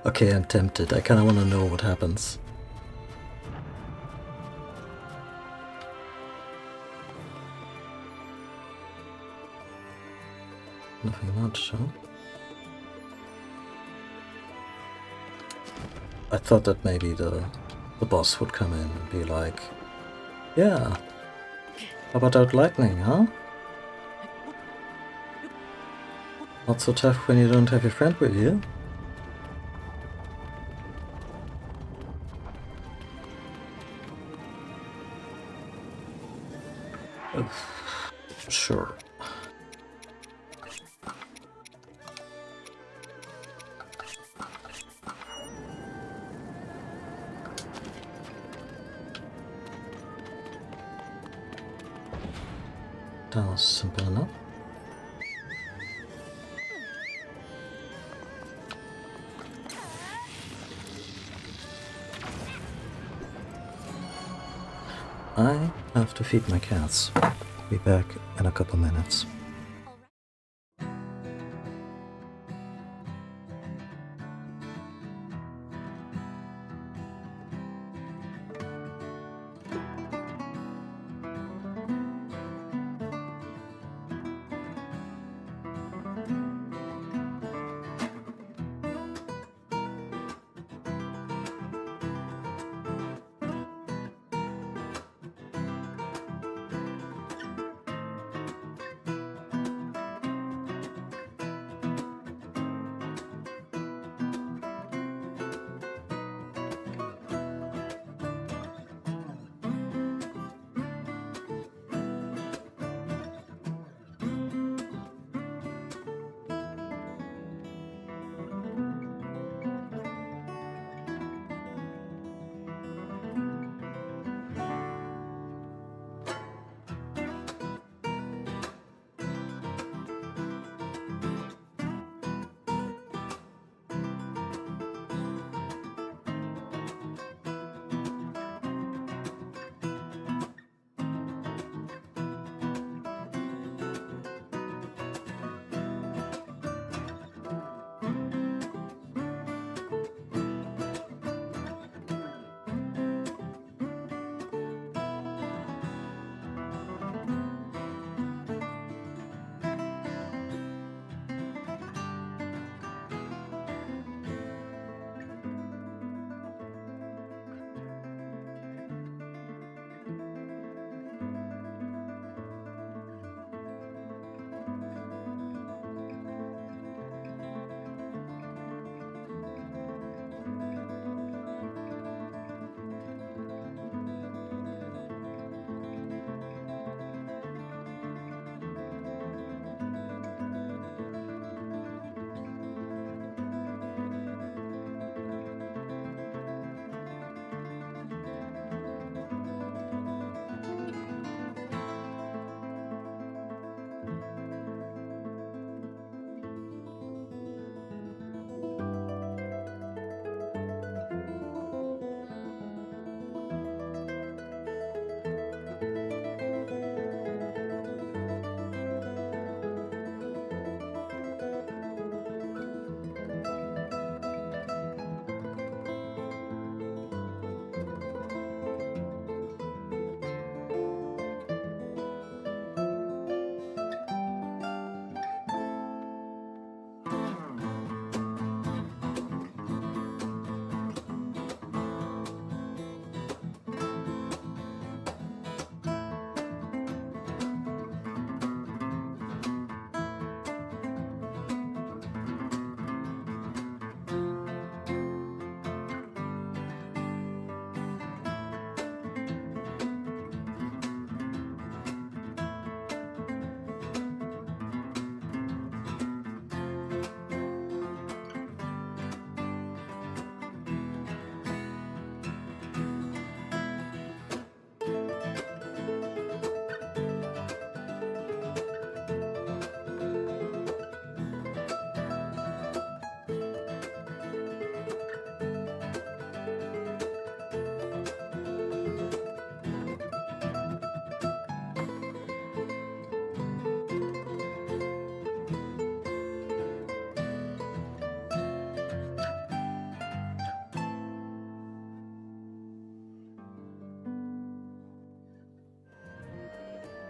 Okay, I'm tempted. I kinda wanna know what happens. not, huh? I thought that maybe the boss would come in and be like, yeah, how about out lightning, huh? Not so tough when you don't have your friend with you. Sure. That was simple enough. I have to feed my cats. Be back in a couple minutes.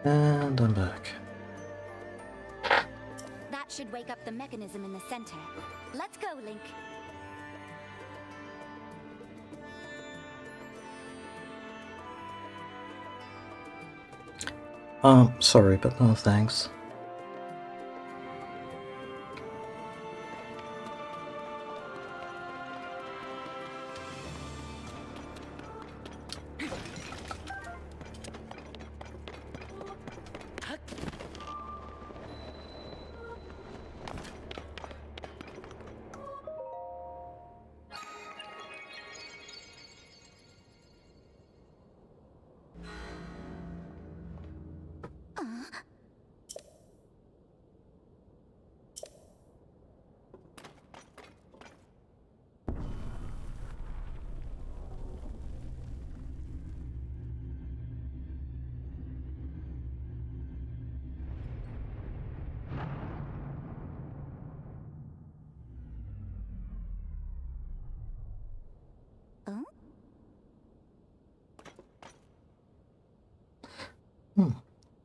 And I'm back. That That should wake up the mechanism in the center. Let's go, Link. Sorry, but no thanks.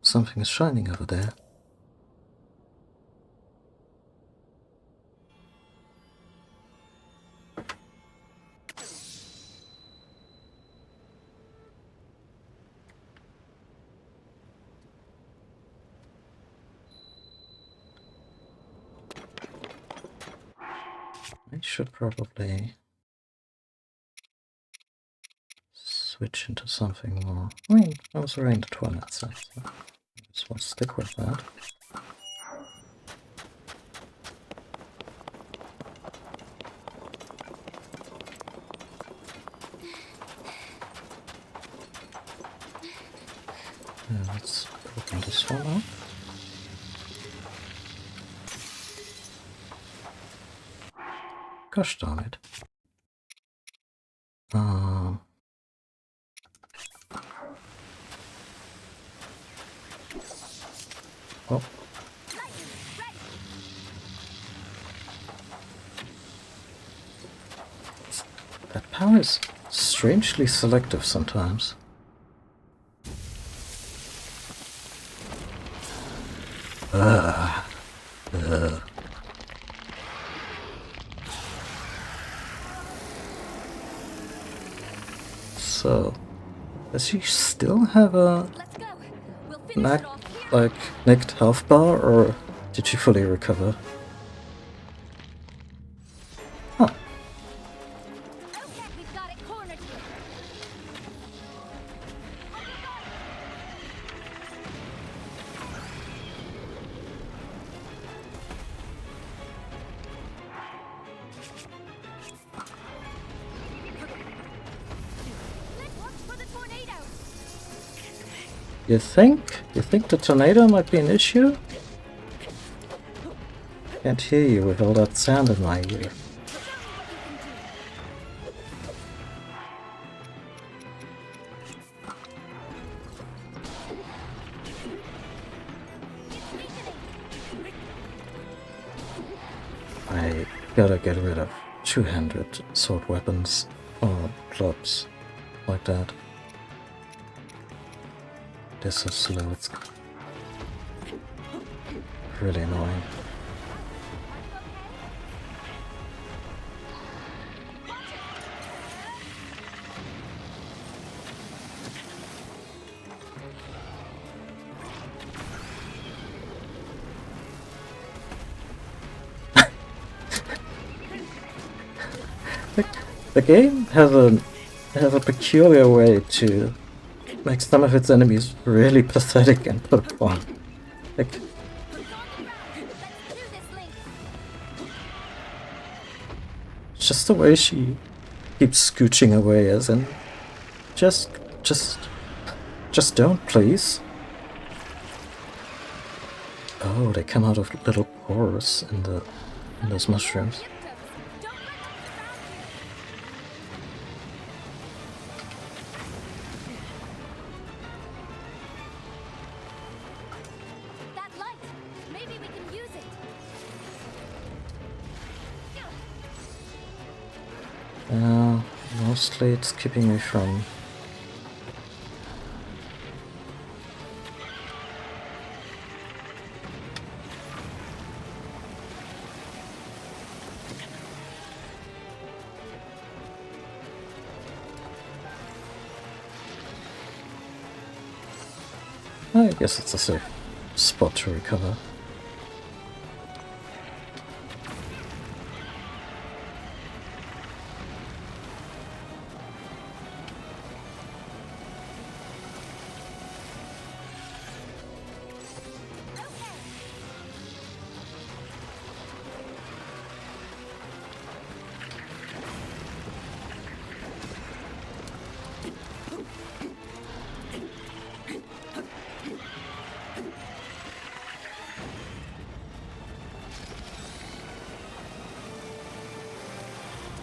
Something is shining over there. I should probably switch into something more. I mean, I was already in the Twilight side, so I just want to stick with that. Let's open this one up. Gosh darn it. Oh. That power is strangely selective sometimes. So, does she still have a nicked health bar, or did she fully recover? Huh. Okay, we've got it cornered here. Let's watch for the tornado. You think the tornado might be an issue? Can't hear you with all that sound in my ear. I gotta get rid of two-handed sword weapons or clubs like that. This is so slow, it's really annoying. The game has a peculiar way to make some of its enemies really pathetic and put upon. Like, just the way she keeps scooching away, as in, just don't, please. Oh, they come out of little pores in those mushrooms. Mostly it's keeping me from I guess it's a safe spot to recover.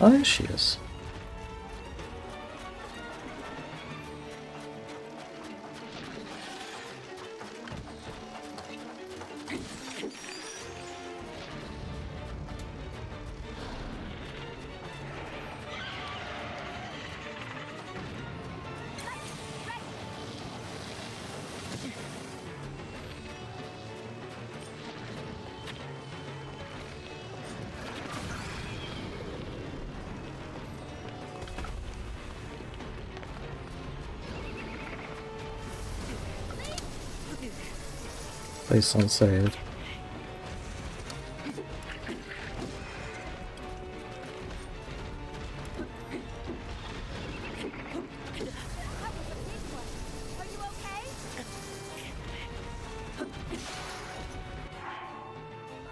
Oh, there she is. Place on save.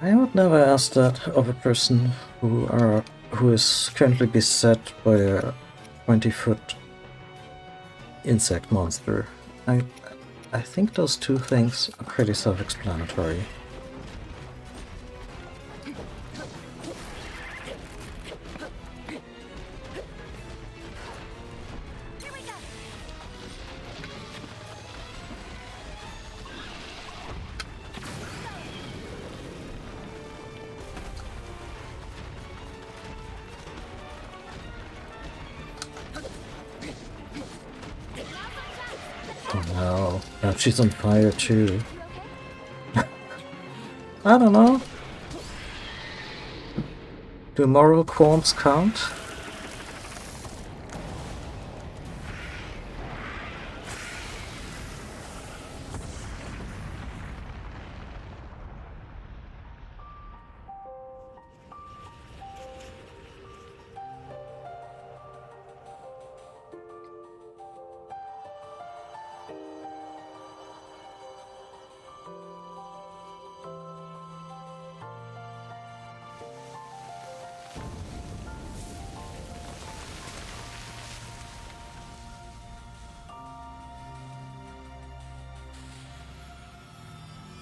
I would never ask that of a person who is currently beset by a 20-foot insect monster. I think those two things are pretty self-explanatory. Oh no, now she's on fire too. I don't know. Do moral qualms count?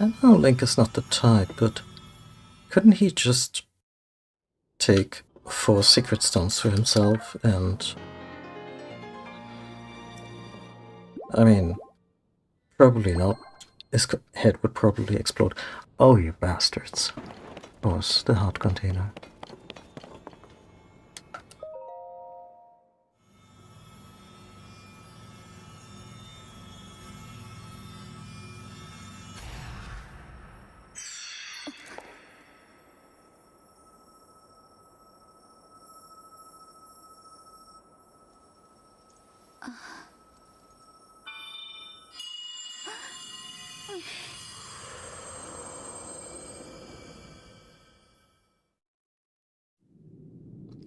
I know Link is not the type, but couldn't he just take 4 secret stones for himself and... I mean, probably not. His head would probably explode. Oh, you bastards. Was the heart container.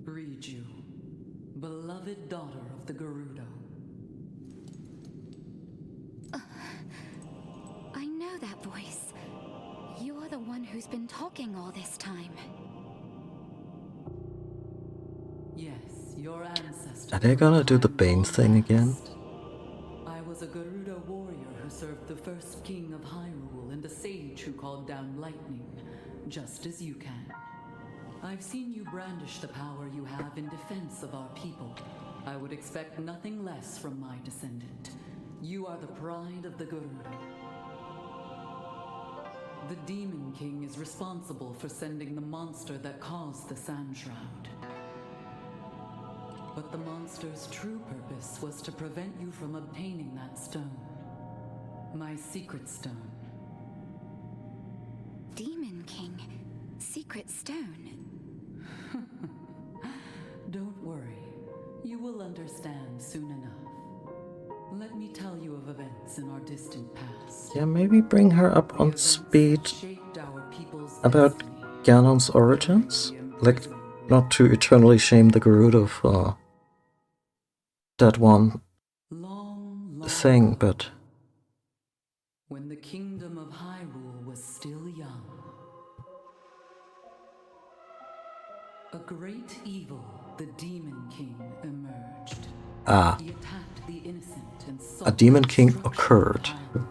Riju, beloved daughter of the Gerudo. I know that voice. You are the one who's been talking all this time. Yes, your ancestor. Are they gonna do the Bane thing again? I was a Gerudo warrior who served the first king of Hyrule and a sage who called down lightning, just as you can. I've seen you brandish the power you have in defense of our people. I would expect nothing less from my descendant. You are the pride of the Gerudo. The Demon King is responsible for sending the monster that caused the Sand Shroud. But the monster's true purpose was to prevent you from obtaining that stone. My secret stone. Demon King. Secret stone. Don't worry. You will understand soon enough. Let me tell you of events in our distant past. Yeah, maybe bring her up on Events speed that shaped our people's about destiny. Ganon's origins. Like, not to eternally shame the Gerudo for that one Long, long thing, ago, but when the kingdom of Hyrule was still young, a great evil, the Demon King, emerged. He attacked the innocent and sought a Demon the King destruction of occurred. Hyrule.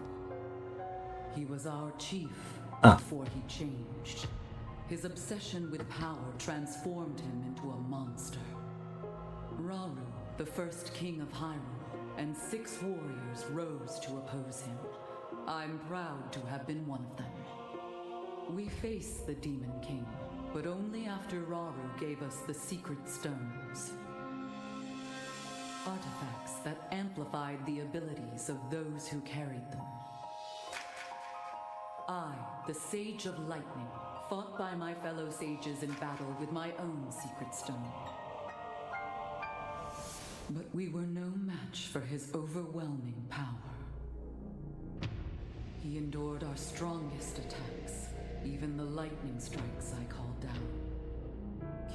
He was our chief Ah. before he changed. His obsession with power transformed him into a monster. Rauru, the first king of Hyrule, and 6 warriors rose to oppose him. I'm proud to have been one of them. We faced the Demon King, but only after Rauru gave us the secret stones. Artifacts that amplified the abilities of those who carried them. I, the Sage of Lightning, fought by my fellow sages in battle with my own secret stone. But we were no match for his overwhelming power. He endured our strongest attacks, even the lightning strikes I called down.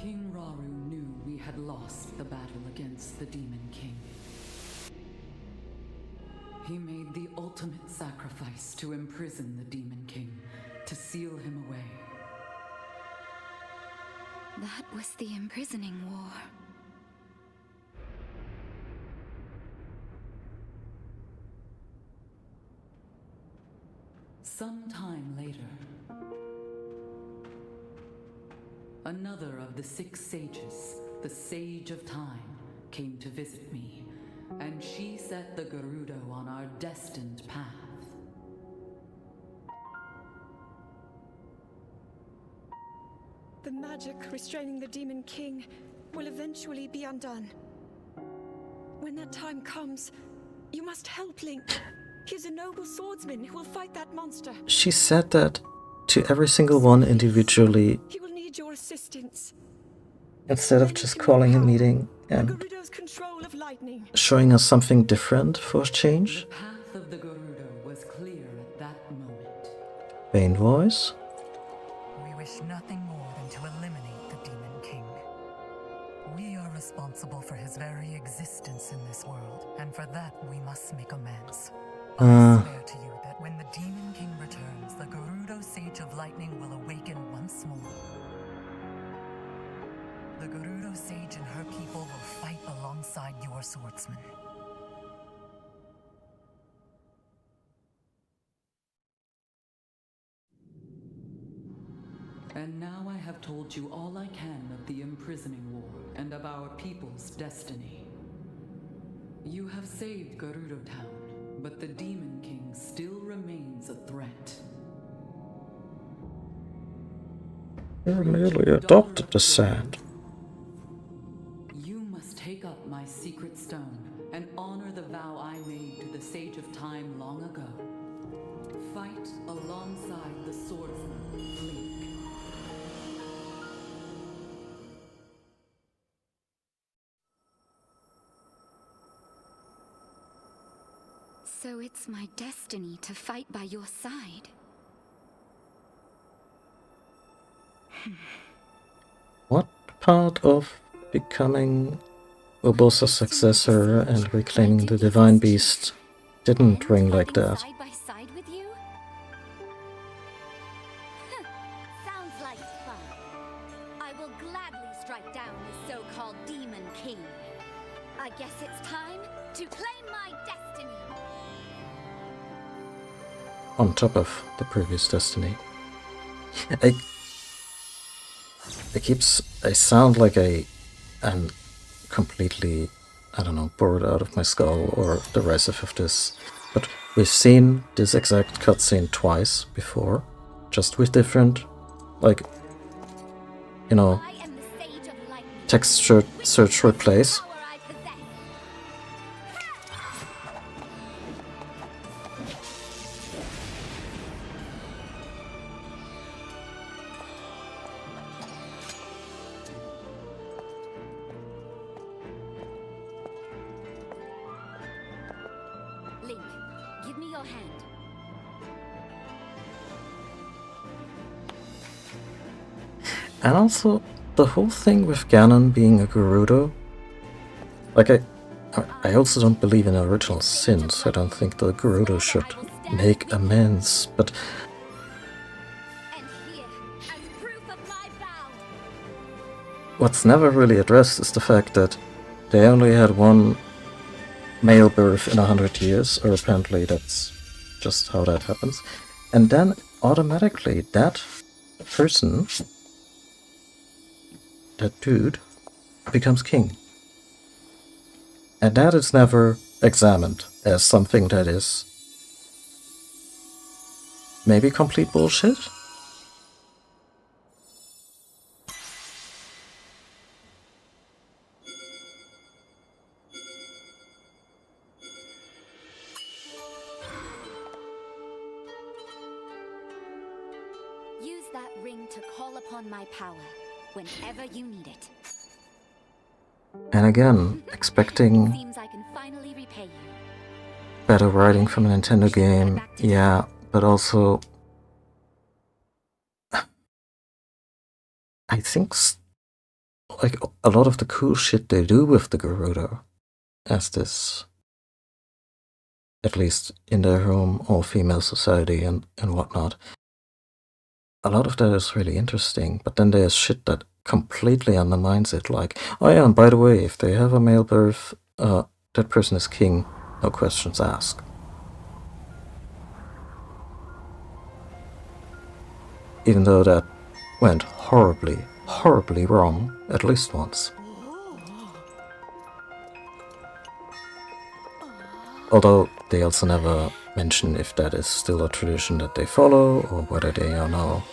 King Rauru knew we had lost the battle against the Demon King. He made the ultimate sacrifice to imprison the Demon King, to seal him away. That was the imprisoning war. Some time later, another of the 6 sages, the Sage of Time, came to visit me, and she set the Gerudo on our destined path. The magic restraining the Demon King will eventually be undone. When that time comes, you must help Link. He's a noble swordsman who will fight that monster. She said that to every single one individually, He will need your assistance. instead of just calling a meeting The and Gerudo's control of lightning. showing us something different for a change. The path of the Gerudo was clear at that moment. Bane voice. We wish nothing more than to eliminate the Demon King. We are responsible for his very existence in this world, and for that we must make amends. I swear to you that when the Demon King returns, the Gerudo Sage of Lightning will awaken once more. The Gerudo Sage and her people will fight alongside your swordsman. And now I have told you all I can of the imprisoning war and of our people's destiny. You have saved Gerudo Town, but the Demon King still remains a threat. You merely adopted the sand. You must take up my secret stone and honor the vow I made to the Sage of Time long ago. Fight alongside the swordsman, Link. So it's my destiny to fight by your side. What part of becoming Urbosa's successor and reclaiming the Divine Beast didn't ring like that? Side by side with you? Sounds like fun. I will gladly strike down the so-called Demon King. I guess it's time to claim my destiny. On top of the previous destiny. I sound like I'm completely, I don't know, bored out of my skull or derisive of this. But we've seen this exact cutscene twice before, just with different, like, you know, I am the Sage of Lightning. text search replace. Power I possess. Give me your hand. And also, the whole thing with Ganon being a Gerudo, like I also don't believe in original sins. I don't think the Gerudo should make amends, but And here, as proof of my vow. what's never really addressed is the fact that they only had one male birth in 100 years, or apparently that's just how that happens. And then automatically that person, that dude, becomes king. And that is never examined as something that is maybe complete bullshit? Use that ring to call upon my power whenever you need it. And again, expecting Seems I can finally repay you. better writing from a Nintendo game, yeah, but also I think like a lot of the cool shit they do with the Gerudo as this, at least in their home, all-female society and whatnot, a lot of that is really interesting, but then there's shit that completely undermines it, like, oh yeah, and by the way, if they have a male birth, that person is king, no questions asked. Even though that went horribly, horribly wrong at least once. Although they also never mention if that is still a tradition that they follow, or whether they are now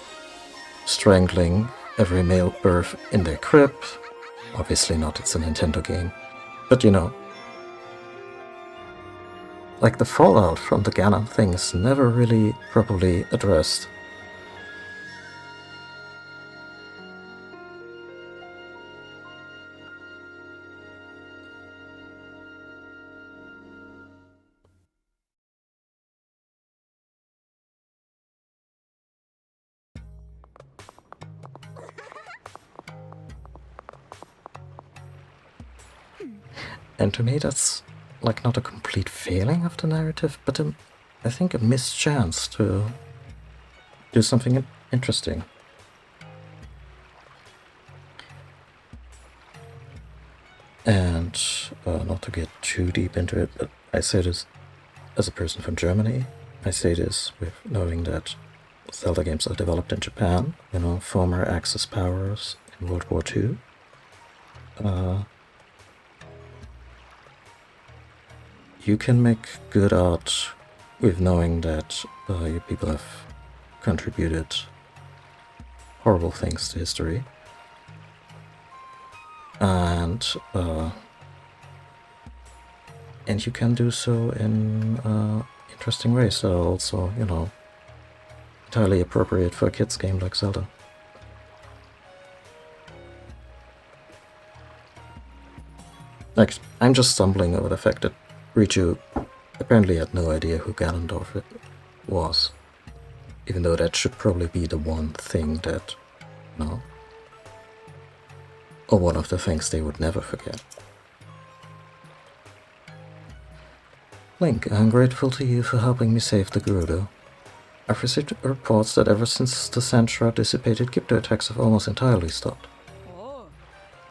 strangling every male birth in their crib. Obviously not, it's a Nintendo game. But you know, like the fallout from the Ganon thing is never really properly addressed. And to me that's like not a complete failing of the narrative, but I think a missed chance to do something interesting. And not to get too deep into it, but I say this as a person from Germany. I say this with knowing that Zelda games are developed in Japan, you know, former Axis powers in World War II. You can make good art with knowing that you people have contributed horrible things to history. And you can do so in interesting ways that are also, you know, entirely appropriate for a kids game like Zelda. Like, I'm just stumbling over the fact that Richu apparently had no idea who Ganondorf was, even though that should probably be the one thing that, you know, or one of the things they would never forget. Link, I'm grateful to you for helping me save the Gerudo. I've received reports that ever since the Sand Shroud dissipated, Gypto attacks have almost entirely stopped.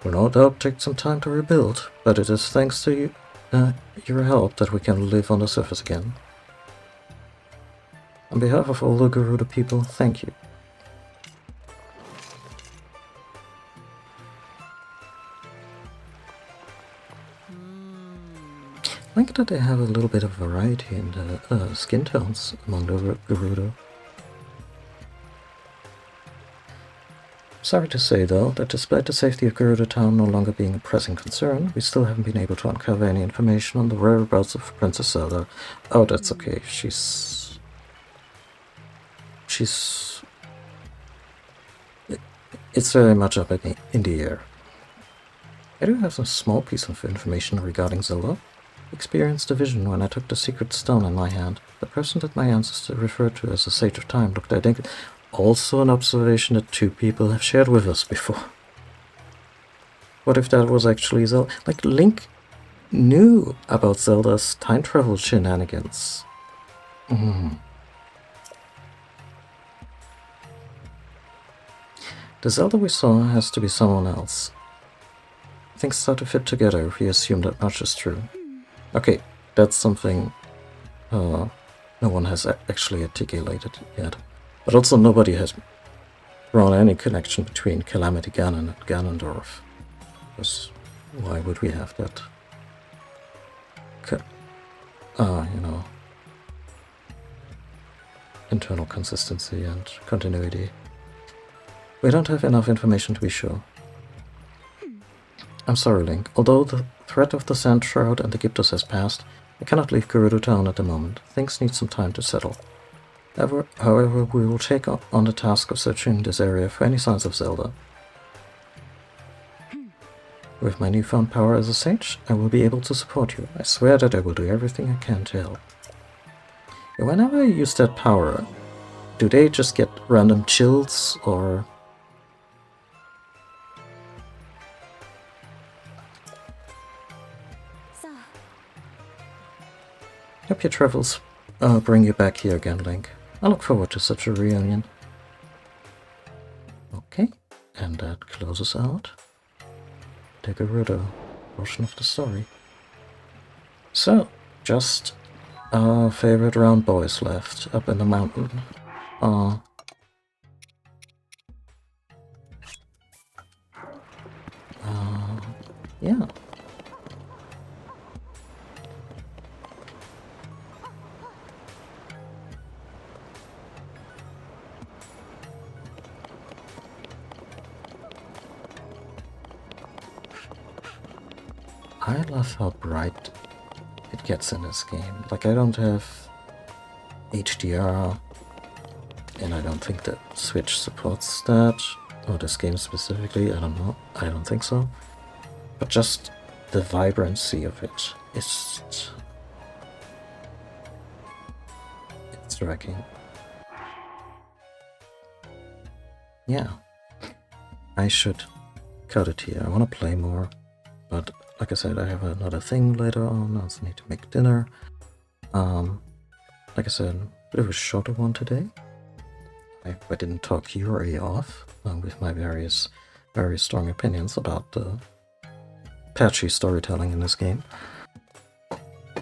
Will no doubt take some time to rebuild, but it is thanks to you, your help that we can live on the surface again. On behalf of all the Gerudo people, thank you. I like that they have a little bit of variety in the skin tones among the Gerudo. Sorry to say, though, that despite the safety of Gerudo Town no longer being a pressing concern, we still haven't been able to uncover any information on the whereabouts of Princess Zelda. Oh, that's okay. She's... It's very much up in the air. I do have some small piece of information regarding Zelda. experienced a vision when I took the secret stone in my hand. The person that my ancestor referred to as the Sage of Time looked identical. Also an observation that two people have shared with us before. What if that was actually Zelda? Like, Link knew about Zelda's time travel shenanigans. The Zelda we saw has to be someone else. Things start to fit together if we assume that much is true. Okay, that's something no one has actually articulated yet. But also nobody has drawn any connection between Calamity Ganon and Ganondorf. Because why would we have that? You know, internal consistency and continuity. We don't have enough information to be sure. I'm sorry, Link. Although the threat of the Sand Shroud and the Gyptos has passed, I cannot leave Gerudo Town at the moment. Things need some time to settle. However, we will take on the task of searching this area for any signs of Zelda. With my newfound power as a sage, I will be able to support you. I swear that I will do everything I can to help. And whenever I use that power, do they just get random chills, or... Hope your travels bring you back here again, Link. I look forward to such a reunion. Okay, and that closes out the Gerudo portion of the story. So, just our favorite round boys left up in the mountain. Yeah. I love how bright it gets in this game. Like, I don't have HDR, and I don't think that Switch supports that, or this game specifically, I don't know, I don't think so. But just the vibrancy of it is... it's striking. Yeah. I should cut it here. I want to play more, but like I said, I have another thing later on. I also need to make dinner. Like I said, a bit of a shorter one today. I didn't talk Yuri off with my very strong opinions about the patchy storytelling in this game.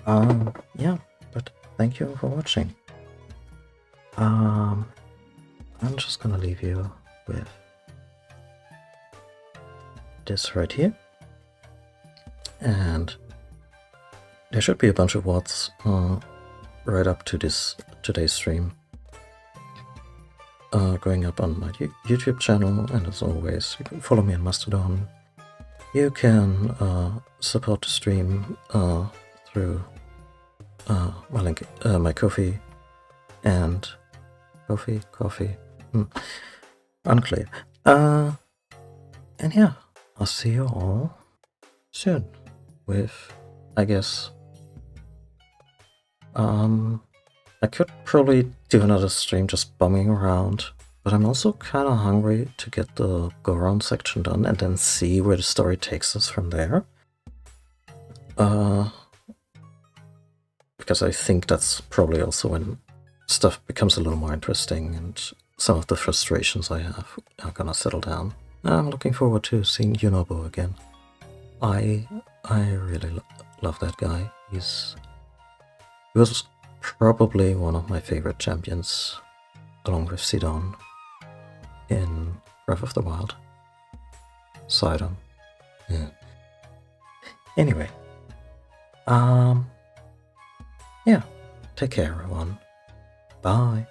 Yeah, but thank you for watching. I'm just gonna leave you with this right here. And there should be a bunch of VODs right up to today's stream going up on my YouTube channel, and as always, you can follow me on Mastodon. You can support the stream through my link, my Ko-fi, and coffee, unclear. And yeah, I'll see you all soon with, I guess, I could probably do another stream just bumming around, but I'm also kind of hungry to get the go-around section done and then see where the story takes us from there. Because I think that's probably also when stuff becomes a little more interesting and some of the frustrations I have are gonna settle down. I'm looking forward to seeing Yunobo again. I really love that guy. He was probably one of my favorite champions, along with Sidon, in Breath of the Wild. Sidon. Yeah. Anyway. Yeah. Take care, everyone. Bye.